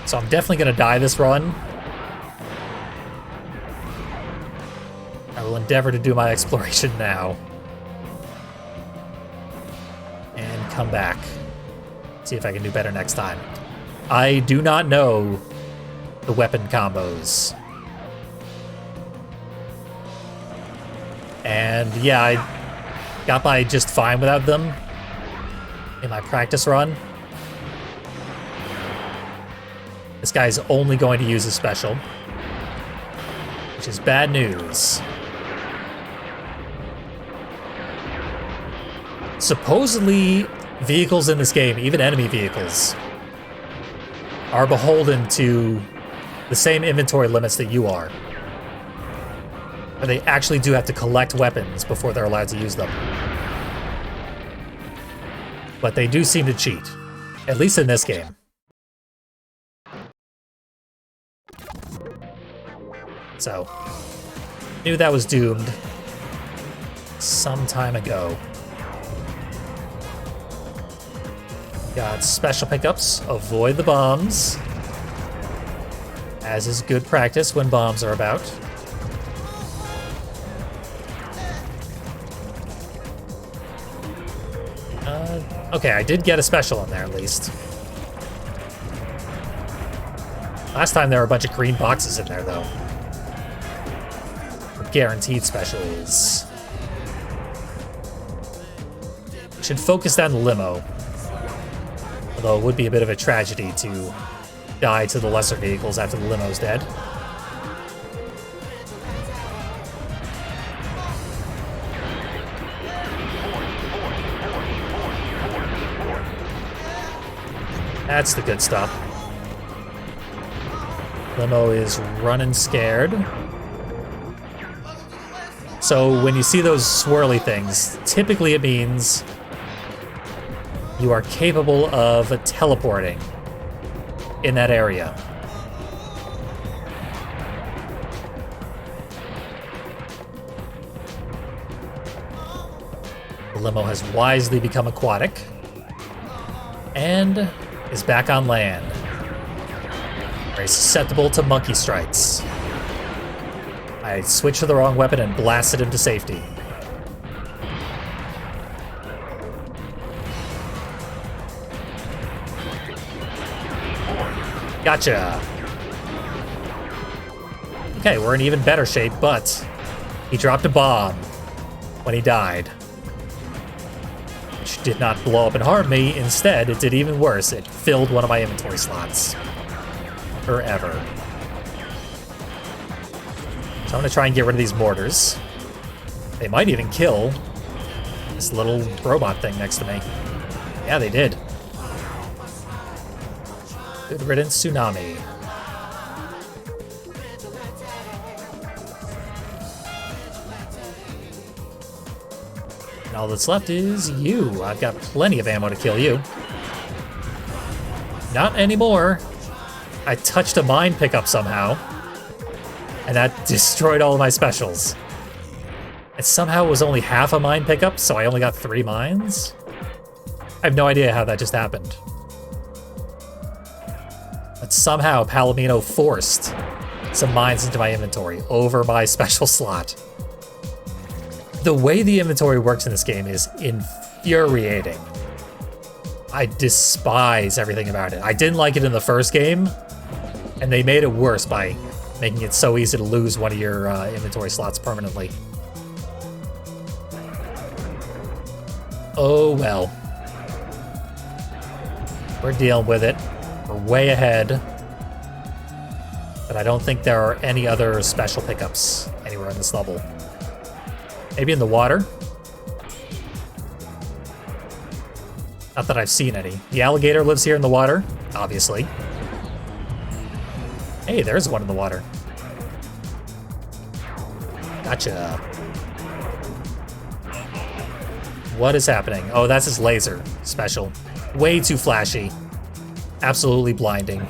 So I'm definitely gonna die this run. I will endeavor to do my exploration now. And come back. See if I can do better next time. I do not know the weapon combos. And yeah, I got by just fine without them in my practice run. This guy's only going to use his special, which is bad news. Supposedly, vehicles in this game, even enemy vehicles, are beholden to the same inventory limits that you are. Or they actually do have to collect weapons before they're allowed to use them. But they do seem to cheat, at least in this game. So, knew that was doomed some time ago. Got special pickups, avoid the bombs, as is good practice when bombs are about. Okay, I did get a special in there at least. Last time there were a bunch of green boxes in there, though. Guaranteed specials. Should focus down the limo. Although it would be a bit of a tragedy to die to the lesser vehicles after the limo's dead. That's the good stuff. Limo is running scared. So when you see those swirly things, typically it means you are capable of teleporting in that area. The limo has wisely become aquatic and is back on land. Very susceptible to monkey strikes. I switched to the wrong weapon and blasted him to safety. Gotcha. Okay, we're in even better shape, but he dropped a bomb when he died. Which did not blow up and harm me. Instead, it did even worse. It filled one of my inventory slots. Forever. So I'm gonna try and get rid of these mortars. They might even kill this little robot thing next to me. Yeah, they did. Good riddance, tsunami. And all that's left is you. I've got plenty of ammo to kill you. Not anymore. I touched a mine pickup somehow, and that destroyed all of my specials. And somehow it was only half a mine pickup, so I only got 3 mines? I have no idea how that just happened. But somehow Palomino forced some mines into my inventory over my special slot. The way the inventory works in this game is infuriating. I despise everything about it. I didn't like it in the first game, and they made it worse by making it so easy to lose one of your inventory slots permanently. Oh well. We're dealing with it. We're way ahead. But I don't think there are any other special pickups anywhere in this level. Maybe in the water? Not that I've seen any. The alligator lives here in the water, obviously. Hey, there's one in the water. Gotcha. What is happening? Oh, that's his laser special. Way too flashy. Absolutely blinding.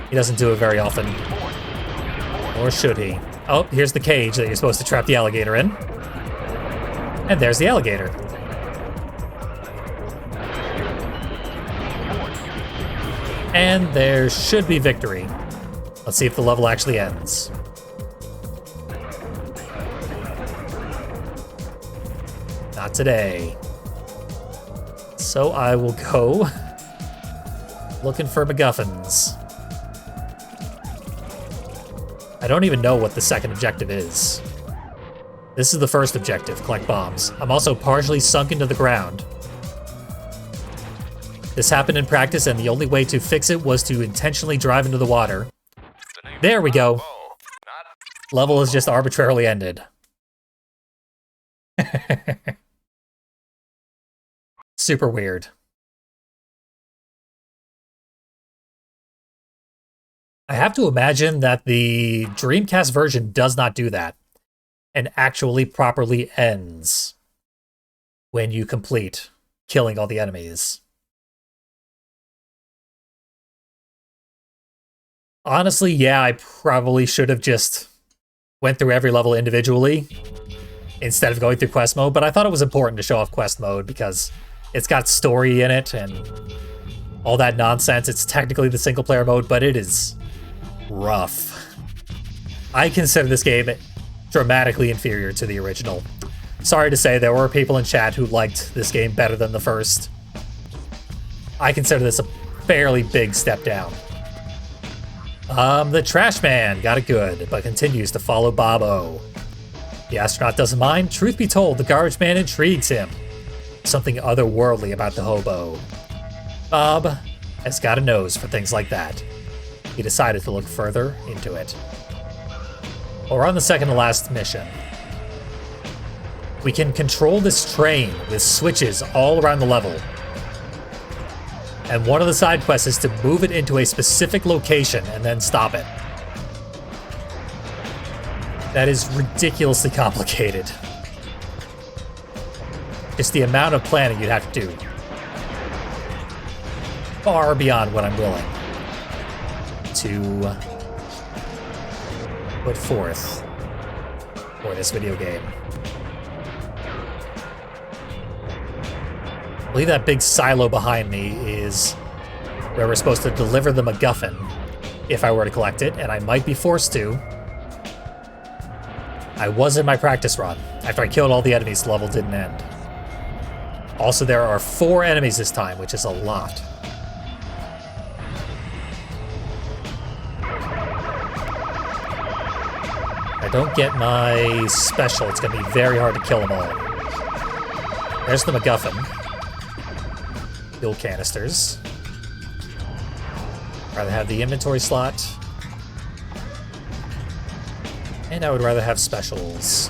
He doesn't do it very often. Or should he? Oh, here's the cage that you're supposed to trap the alligator in. And there's the alligator. And there should be victory. Let's see if the level actually ends. Not today. So I will go looking for MacGuffins. I don't even know what the second objective is. This is the first objective, collect bombs. I'm also partially sunk into the ground. This happened in practice, and the only way to fix it was to intentionally drive into the water. There we go. Level has just arbitrarily ended. Super weird. I have to imagine that the Dreamcast version does not do that and actually properly ends when you complete killing all the enemies. Honestly, yeah, I probably should have just went through every level individually instead of going through quest mode, but I thought it was important to show off quest mode because it's got story in it and all that nonsense. It's technically the single player mode, but it is rough. I consider this game dramatically inferior to the original. Sorry to say, there were people in chat who liked this game better than the first. I consider this a fairly big step down. The trash man got it good, but continues to follow Bob-O. The astronaut doesn't mind. Truth be told, the garbage man intrigues him. Something otherworldly about the hobo. Bob has got a nose for things like that. He decided to look further into it. Well, we're on the second to last mission. We can control this train with switches all around the level. And one of the side quests is to move it into a specific location and then stop it. That is ridiculously complicated. Just the amount of planning you'd have to do. Far beyond what I'm willing to put forth for this video game. I believe that big silo behind me is where we're supposed to deliver the MacGuffin if I were to collect it, and I might be forced to. I was in my practice run. After I killed all the enemies, the level didn't end. Also, there are 4 enemies this time, which is a lot. I don't get my special, it's going to be very hard to kill them all. There's the MacGuffin. Fuel canisters. Rather have the inventory slot. And I would rather have specials.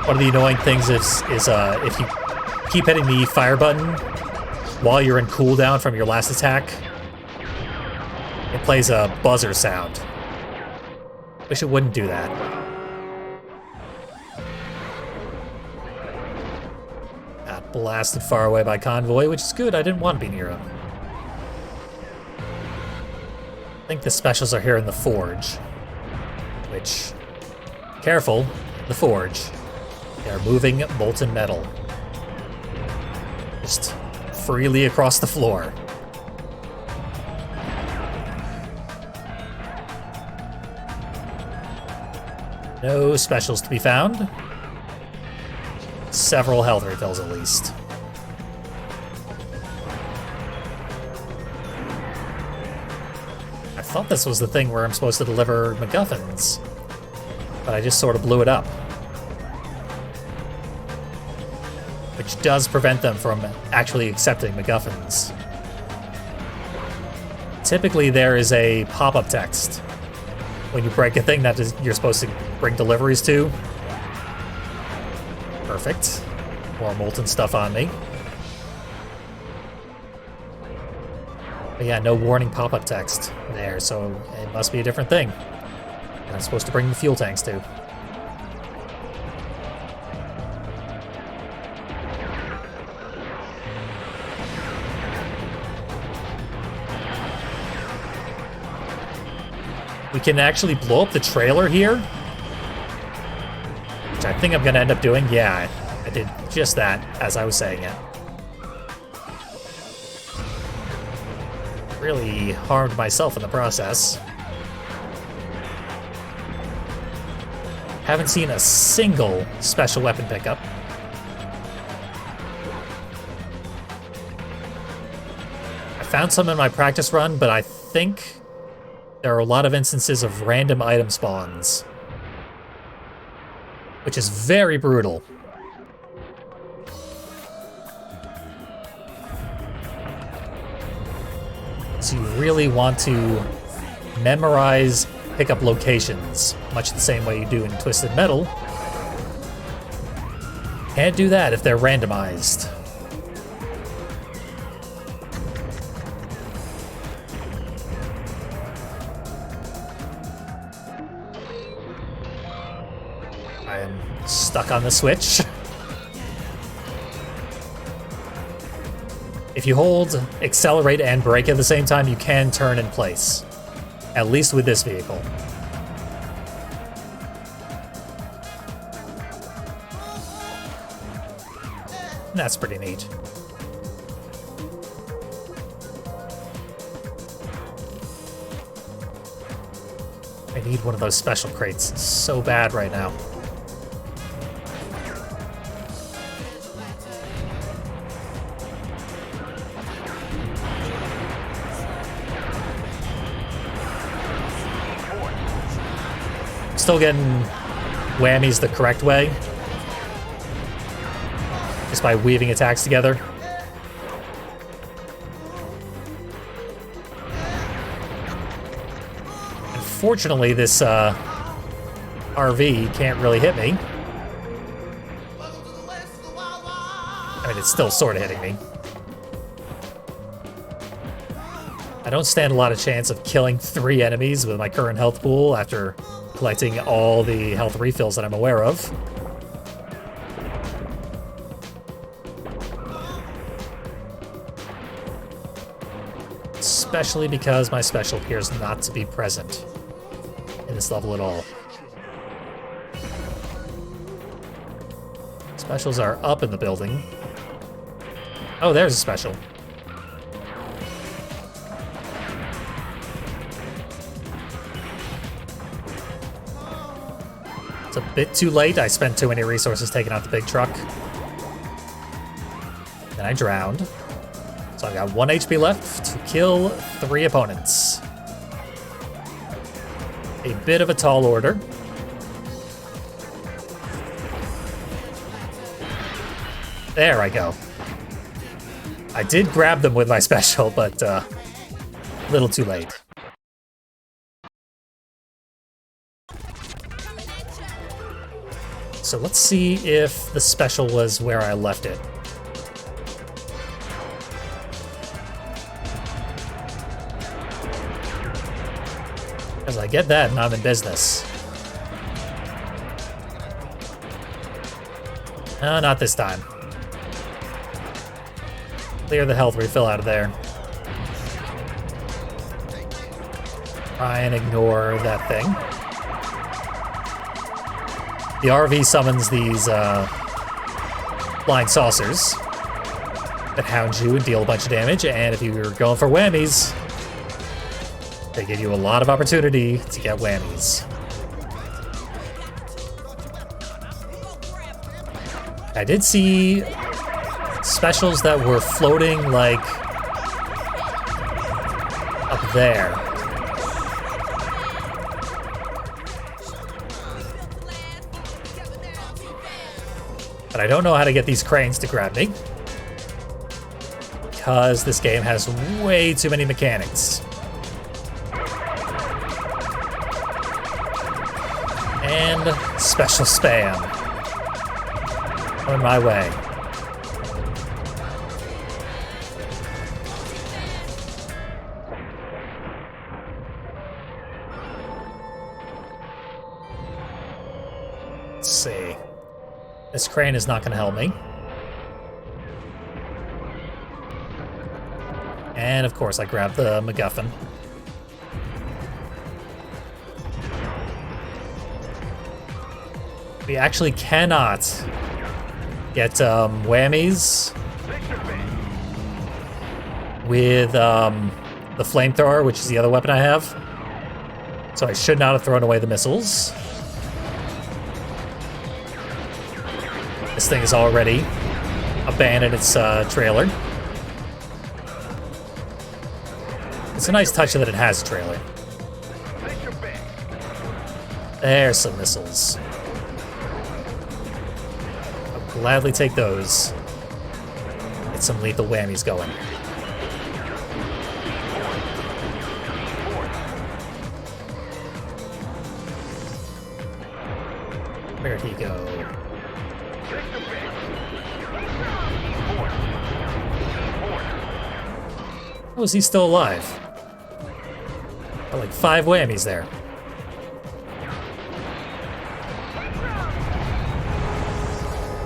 One of the annoying things is if you keep hitting the fire button while you're in cooldown from your last attack, it plays a buzzer sound. Wish it wouldn't do that. Got blasted far away by convoy, which is good. I didn't want to be near him. I think the specials are here in the forge, which, careful, the forge. They're moving molten metal. Just freely across the floor. No specials to be found. Several health refills at least. I thought this was the thing where I'm supposed to deliver MacGuffins, but I just sort of blew it up. Which does prevent them from actually accepting MacGuffins. Typically there is a pop-up text when you break a thing that you're supposed to bring deliveries to. Perfect. More molten stuff on me. But yeah, no warning pop-up text there, so it must be a different thing. I'm supposed to bring the fuel tanks to. We can actually blow up the trailer here, which I think I'm going to end up doing. Yeah, I did just that as I was saying it. Really harmed myself in the process. Haven't seen a single special weapon pickup. I found some in my practice run, but I think there are a lot of instances of random item spawns, which is very brutal. So you really want to memorize pickup locations, much the same way you do in Twisted Metal. Can't do that if they're randomized. I am stuck on the switch. If you hold accelerate and brake at the same time, you can turn in place. At least with this vehicle. That's pretty neat. need one of those special crates so bad right now. Still getting whammies the correct way. Just by weaving attacks together. Unfortunately, this RV can't really hit me. I mean, it's still sort of hitting me. I don't stand a lot of chance of killing 3 enemies with my current health pool after collecting all the health refills that I'm aware of. Especially because my special appears not to be present in this level at all. Specials are up in the building. Oh, there's a special. It's a bit too late. I spent too many resources taking out the big truck. Then I drowned. So I've got 1 HP left to kill 3 opponents. A bit of a tall order. There I go. I did grab them with my special, but a little too late. So let's see if the special was where I left it. As I get that, and I'm in business. No, not this time. Clear the health refill out of there. Try and ignore that thing. The RV summons these flying saucers that hound you and deal a bunch of damage, and if you're going for whammies, they give you a lot of opportunity to get whammies. I did see specials that were floating, like, up there. But I don't know how to get these cranes to grab me, because this game has way too many mechanics. And special spam on my way. Let's see. This crane is not going to help me. And of course I grabbed the MacGuffin. We actually cannot get whammies with the flamethrower, which is the other weapon I have. So I should not have thrown away the missiles. This thing has already abandoned its trailer. It's a nice touch that it has a trailer. There's some missiles. I'll gladly take those. Get some lethal whammies going. Where'd he go? Oh, is he still alive? Got like 5 whammies there.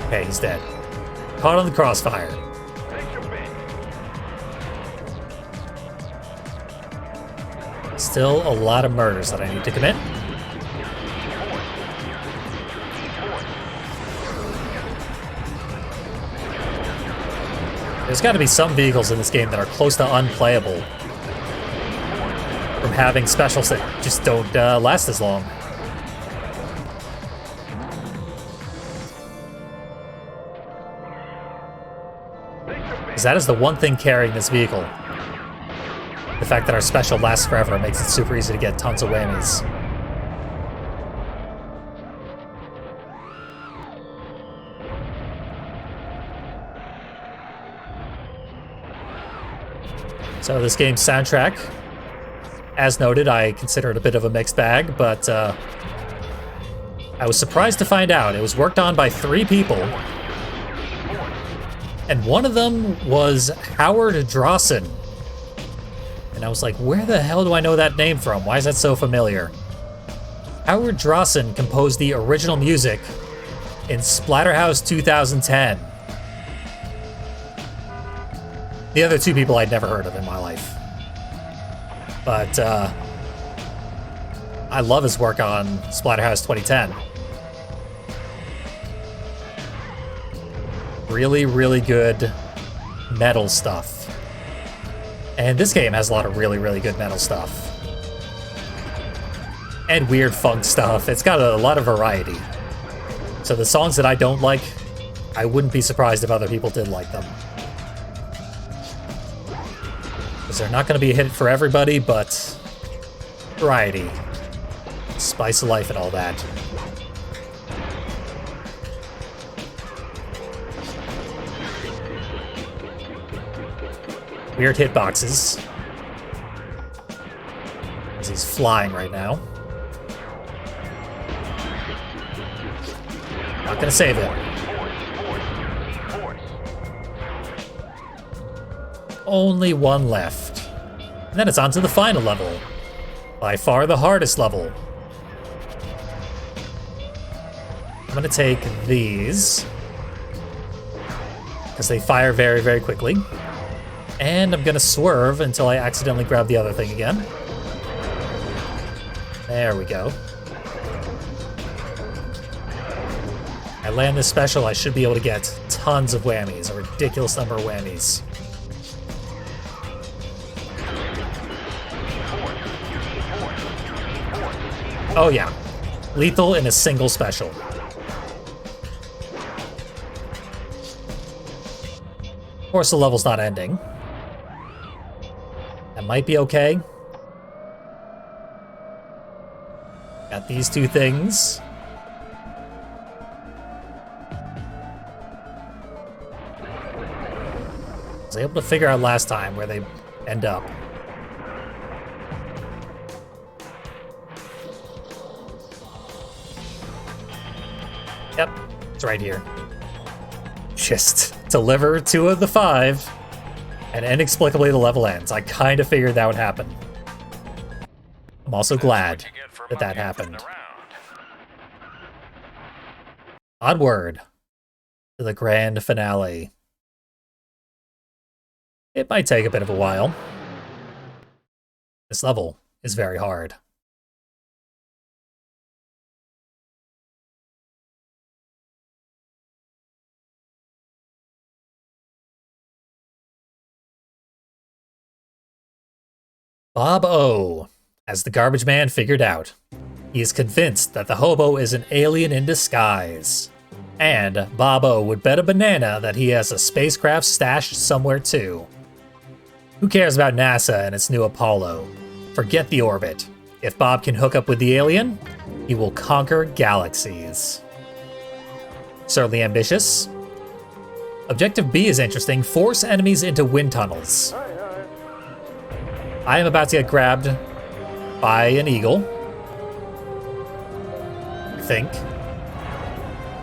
Okay, he's dead. Caught on the crossfire. Still a lot of murders that I need to commit. There's got to be some vehicles in this game that are close to unplayable from having specials that just don't last as long. Because that is the one thing carrying this vehicle. The fact that our special lasts forever makes it super easy to get tons of whammies. So this game's soundtrack, as noted, I consider it a bit of a mixed bag, but I was surprised to find out it was worked on by 3 people, and one of them was Howard Drawson. And I was like, where the hell do I know that name from? Why is that so familiar? Howard Drawson composed the original music in Splatterhouse 2010. The other 2 people I'd never heard of in my life. But I love his work on Splatterhouse 2010. Really, really good metal stuff. And this game has a lot of really, really good metal stuff. And weird funk stuff. It's got a lot of variety. So the songs that I don't like, I wouldn't be surprised if other people did like them. Because they're not going to be a hit for everybody, but variety. Spice of life and all that. Weird hitboxes. As he's flying right now. Not gonna save it. Only one left. And then it's on to the final level. By far the hardest level. I'm gonna take these. Because they fire very, very quickly. And I'm gonna swerve until I accidentally grab the other thing again. There we go. I land this special, I should be able to get tons of whammies, a ridiculous number of whammies. Oh yeah, lethal in a single special. Of course the level's not ending. That might be okay. Got these 2 things. I was able to figure out last time where they end up. Yep, it's right here. Just deliver 2 of the 5. And inexplicably, the level ends. I kind of figured that would happen. I'm also glad that that happened. Onward to the grand finale. It might take a bit of a while. This level is very hard. Bob O has the garbage man figured out. He is convinced that the hobo is an alien in disguise. And Bob O would bet a banana that he has a spacecraft stashed somewhere too. Who cares about NASA and its new Apollo? Forget the orbit. If Bob can hook up with the alien, he will conquer galaxies. Certainly ambitious. Objective B is interesting. Force enemies into wind tunnels. I am about to get grabbed by an eagle. I think.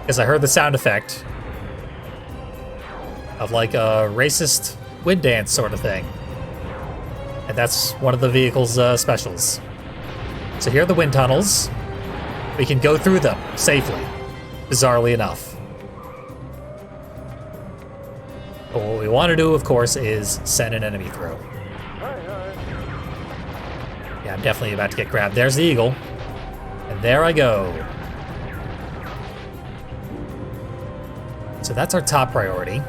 Because I heard the sound effect of like a racist wind dance sort of thing. And that's one of the vehicle's specials. So here are the wind tunnels. We can go through them safely, bizarrely enough. But what we want to do, of course, is send an enemy through. Yeah, I'm definitely about to get grabbed. There's the eagle. And there I go. So that's our top priority.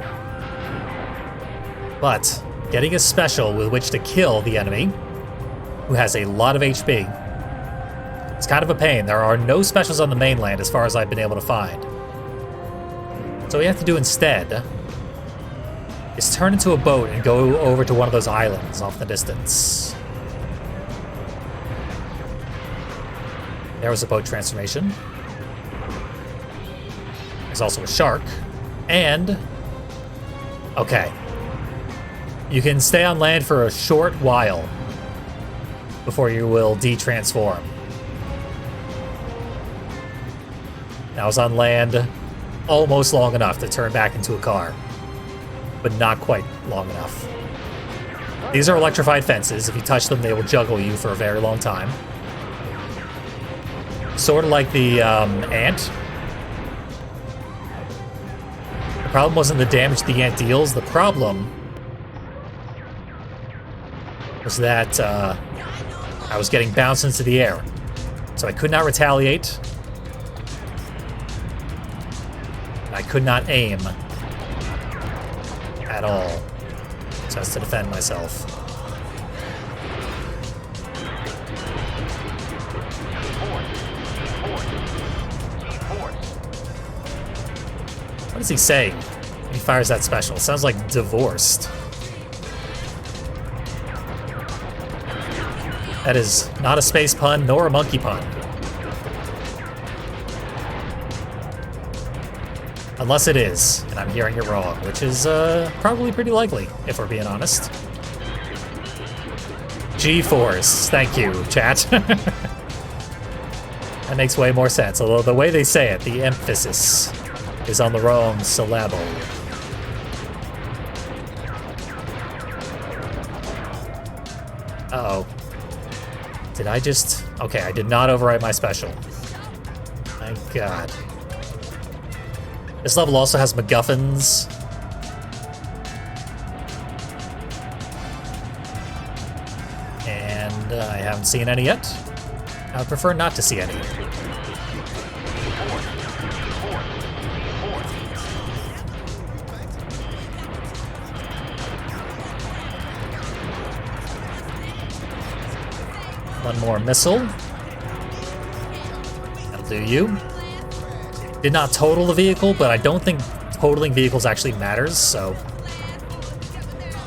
But getting a special with which to kill the enemy who has a lot of HP. It's kind of a pain. There are no specials on the mainland as far as I've been able to find. So what we have to do instead is turn into a boat and go over to one of those islands off in the distance. There was a boat transformation. There's also a shark. And... okay. You can stay on land for a short while before you will de-transform. I was on land almost long enough to turn back into a car, but not quite long enough. These are electrified fences. If you touch them, they will juggle you for a very long time. Sort of like the ant. The problem wasn't the damage the ant deals. The problem was that I was getting bounced into the air. So I could not retaliate. I could not aim at all, so as to defend myself. What is he saying when he fires that special? It sounds like divorced. That is not a space pun, nor a monkey pun. Unless it is, and I'm hearing it wrong, which is probably pretty likely, if we're being honest. G-force, thank you, chat. That makes way more sense, although the way they say it, the emphasis is on the wrong syllable. Uh-oh. Did I just... okay, I did not overwrite my special. My god. This level also has MacGuffins. And I haven't seen any yet. I would prefer not to see any. One more missile. That'll do you. Did not total the vehicle, but I don't think totaling vehicles actually matters, so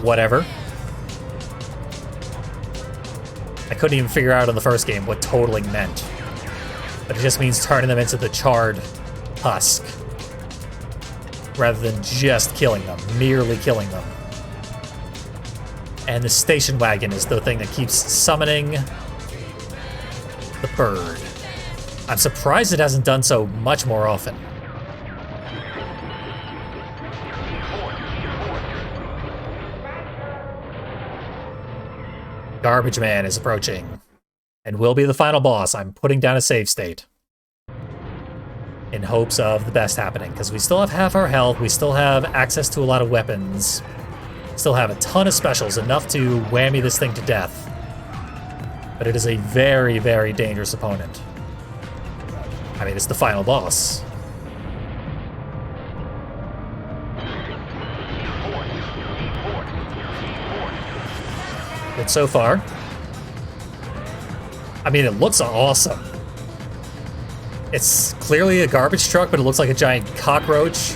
whatever. I couldn't even figure out in the first game what totaling meant, but it just means turning them into the charred husk, rather than just killing them, merely killing them. And the station wagon is the thing that keeps summoning the bird. I'm surprised it hasn't done so much more often. Garbage Man is approaching, and will be the final boss. I'm putting down a save state in hopes of the best happening, because we still have half our health, we still have access to a lot of weapons, still have a ton of specials, enough to whammy this thing to death. But it is a very, very dangerous opponent. I mean, it's the final boss. Good so far. I mean, it looks awesome. It's clearly a garbage truck, but it looks like a giant cockroach.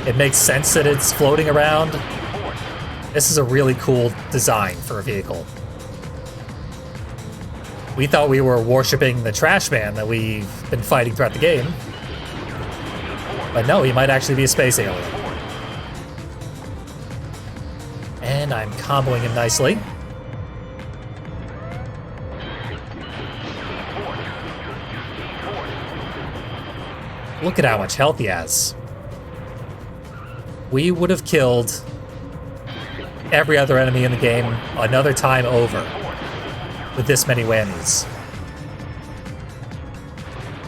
It makes sense that it's floating around. This is a really cool design for a vehicle. We thought we were worshipping the trash man that we've been fighting throughout the game. But no, he might actually be a space alien. And I'm comboing him nicely. Look at how much health he has. We would have killed every other enemy in the game another time over with this many whammies.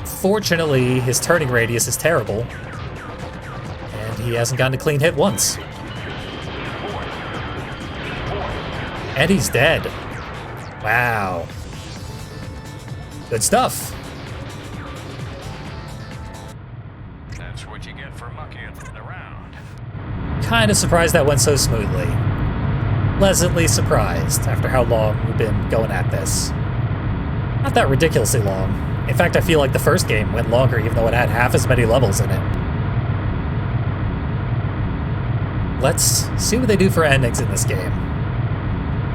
Fortunately, his turning radius is terrible, and he hasn't gotten a clean hit once. And he's dead. Wow. Good stuff. That's what you get for mucking around. Kind of surprised that went so smoothly. pleasantly surprised after how long we've been going at this. Not that ridiculously long. In fact, I feel like the first game went longer even though it had half as many levels in it. Let's see what they do for endings in this game.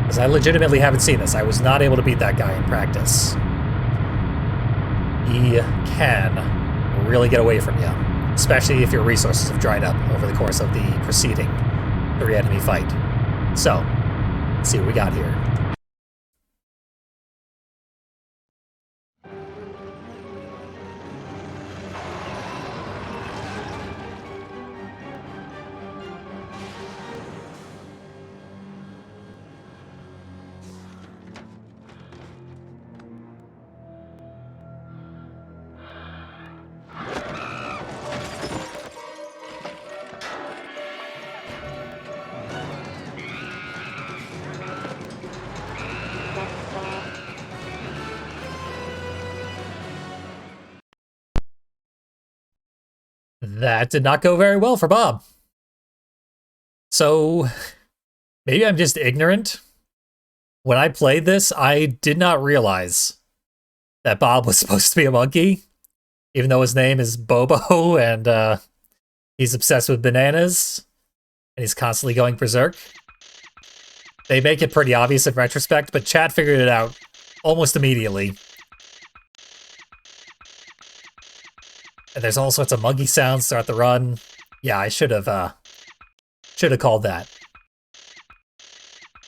Because I legitimately haven't seen this. I was not able to beat that guy in practice. He can really get away from you, especially if your resources have dried up over the course of the preceding 3-enemy fight. So, let's see what we got here. That did not go very well for Bob. So, maybe I'm just ignorant. When I played this, I did not realize that Bob was supposed to be a monkey, even though his name is Bobo and he's obsessed with bananas and he's constantly going berserk. They make it pretty obvious in retrospect, but chat figured it out almost immediately. And there's all sorts of monkey sounds throughout the run. Yeah, I should have called that.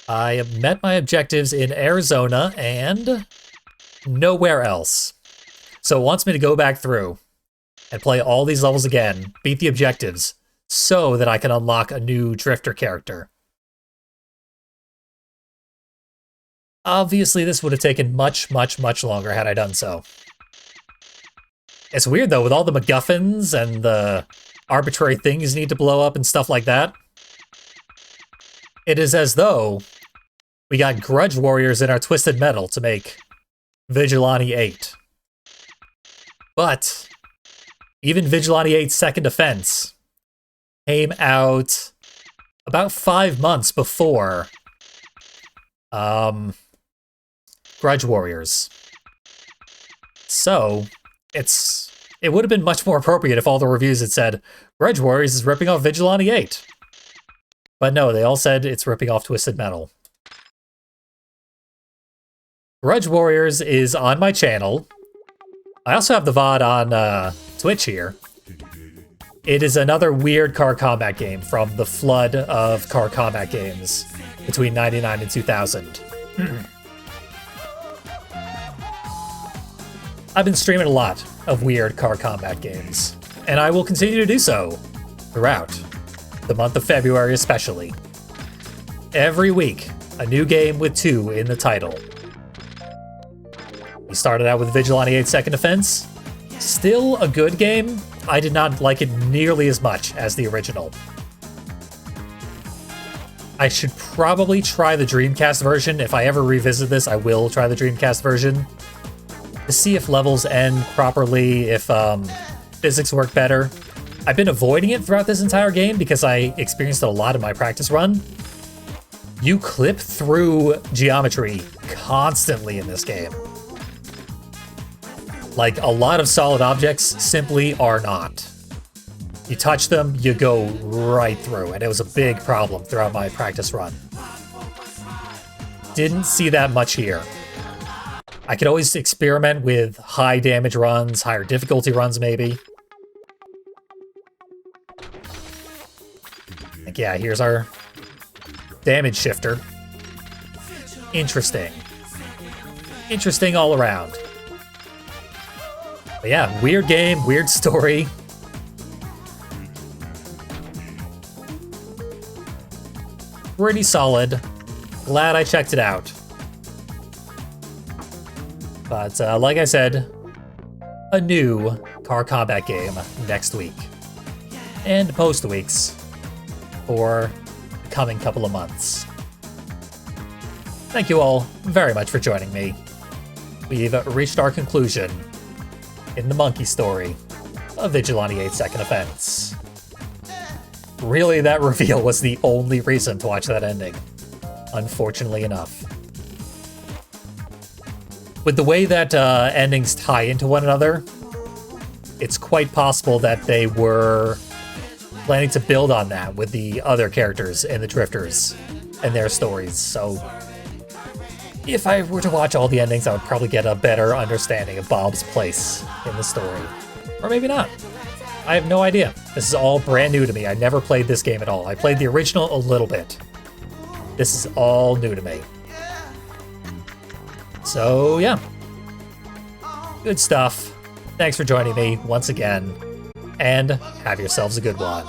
I met my objectives in Arizona and nowhere else. So it wants me to go back through and play all these levels again, beat the objectives, so that I can unlock a new Drifter character. Obviously, this would have taken much, much, much longer had I done so. It's weird, though, with all the MacGuffins and the arbitrary things you need to blow up and stuff like that. It is as though we got Grudge Warriors in our Twisted Metal to make Vigilante 8. But even Vigilante 8 Second Offense came out about 5 months before Grudge Warriors. So it would have been much more appropriate if all the reviews had said, Grudge Warriors is ripping off Vigilante 8. But no, they all said it's ripping off Twisted Metal. Grudge Warriors is on my channel. I also have the VOD on Twitch here. It is another weird car combat game from the flood of car combat games between 99 and 2000. I've been streaming a lot of weird car combat games, and I will continue to do so throughout the month of February especially. Every week, a new game with 2 in the title. We started out with Vigilante 8 Second Offense. Still a good game. I did not like it nearly as much as the original. I should probably try the Dreamcast version. If I ever revisit this, I will try the Dreamcast version to see if levels end properly, if physics work better. I've been avoiding it throughout this entire game because I experienced it a lot in my practice run. You clip through geometry constantly in this game. Like, a lot of solid objects simply are not. You touch them, you go right through, and it was a big problem throughout my practice run. Didn't see that much here. I could always experiment with high damage runs, higher difficulty runs maybe. Like, yeah, here's our damage shifter. Interesting. Interesting all around. But yeah, weird game, weird story. Pretty solid. Glad I checked it out. But like I said, a new car combat game next week. And post weeks for the coming couple of months. Thank you all very much for joining me. We've reached our conclusion in the monkey story of Vigilante 8 Second Offense. Really, that reveal was the only reason to watch that ending. unfortunately enough. With the way that endings tie into one another, it's quite possible that they were planning to build on that with the other characters and the Drifters and their stories. So if I were to watch all the endings, I would probably get a better understanding of Bob's place in the story. Or maybe not. I have no idea. This is all brand new to me. I never played this game at all. I played the original a little bit. This is all new to me. So, yeah. Good stuff. Thanks for joining me once again, and have yourselves a good one.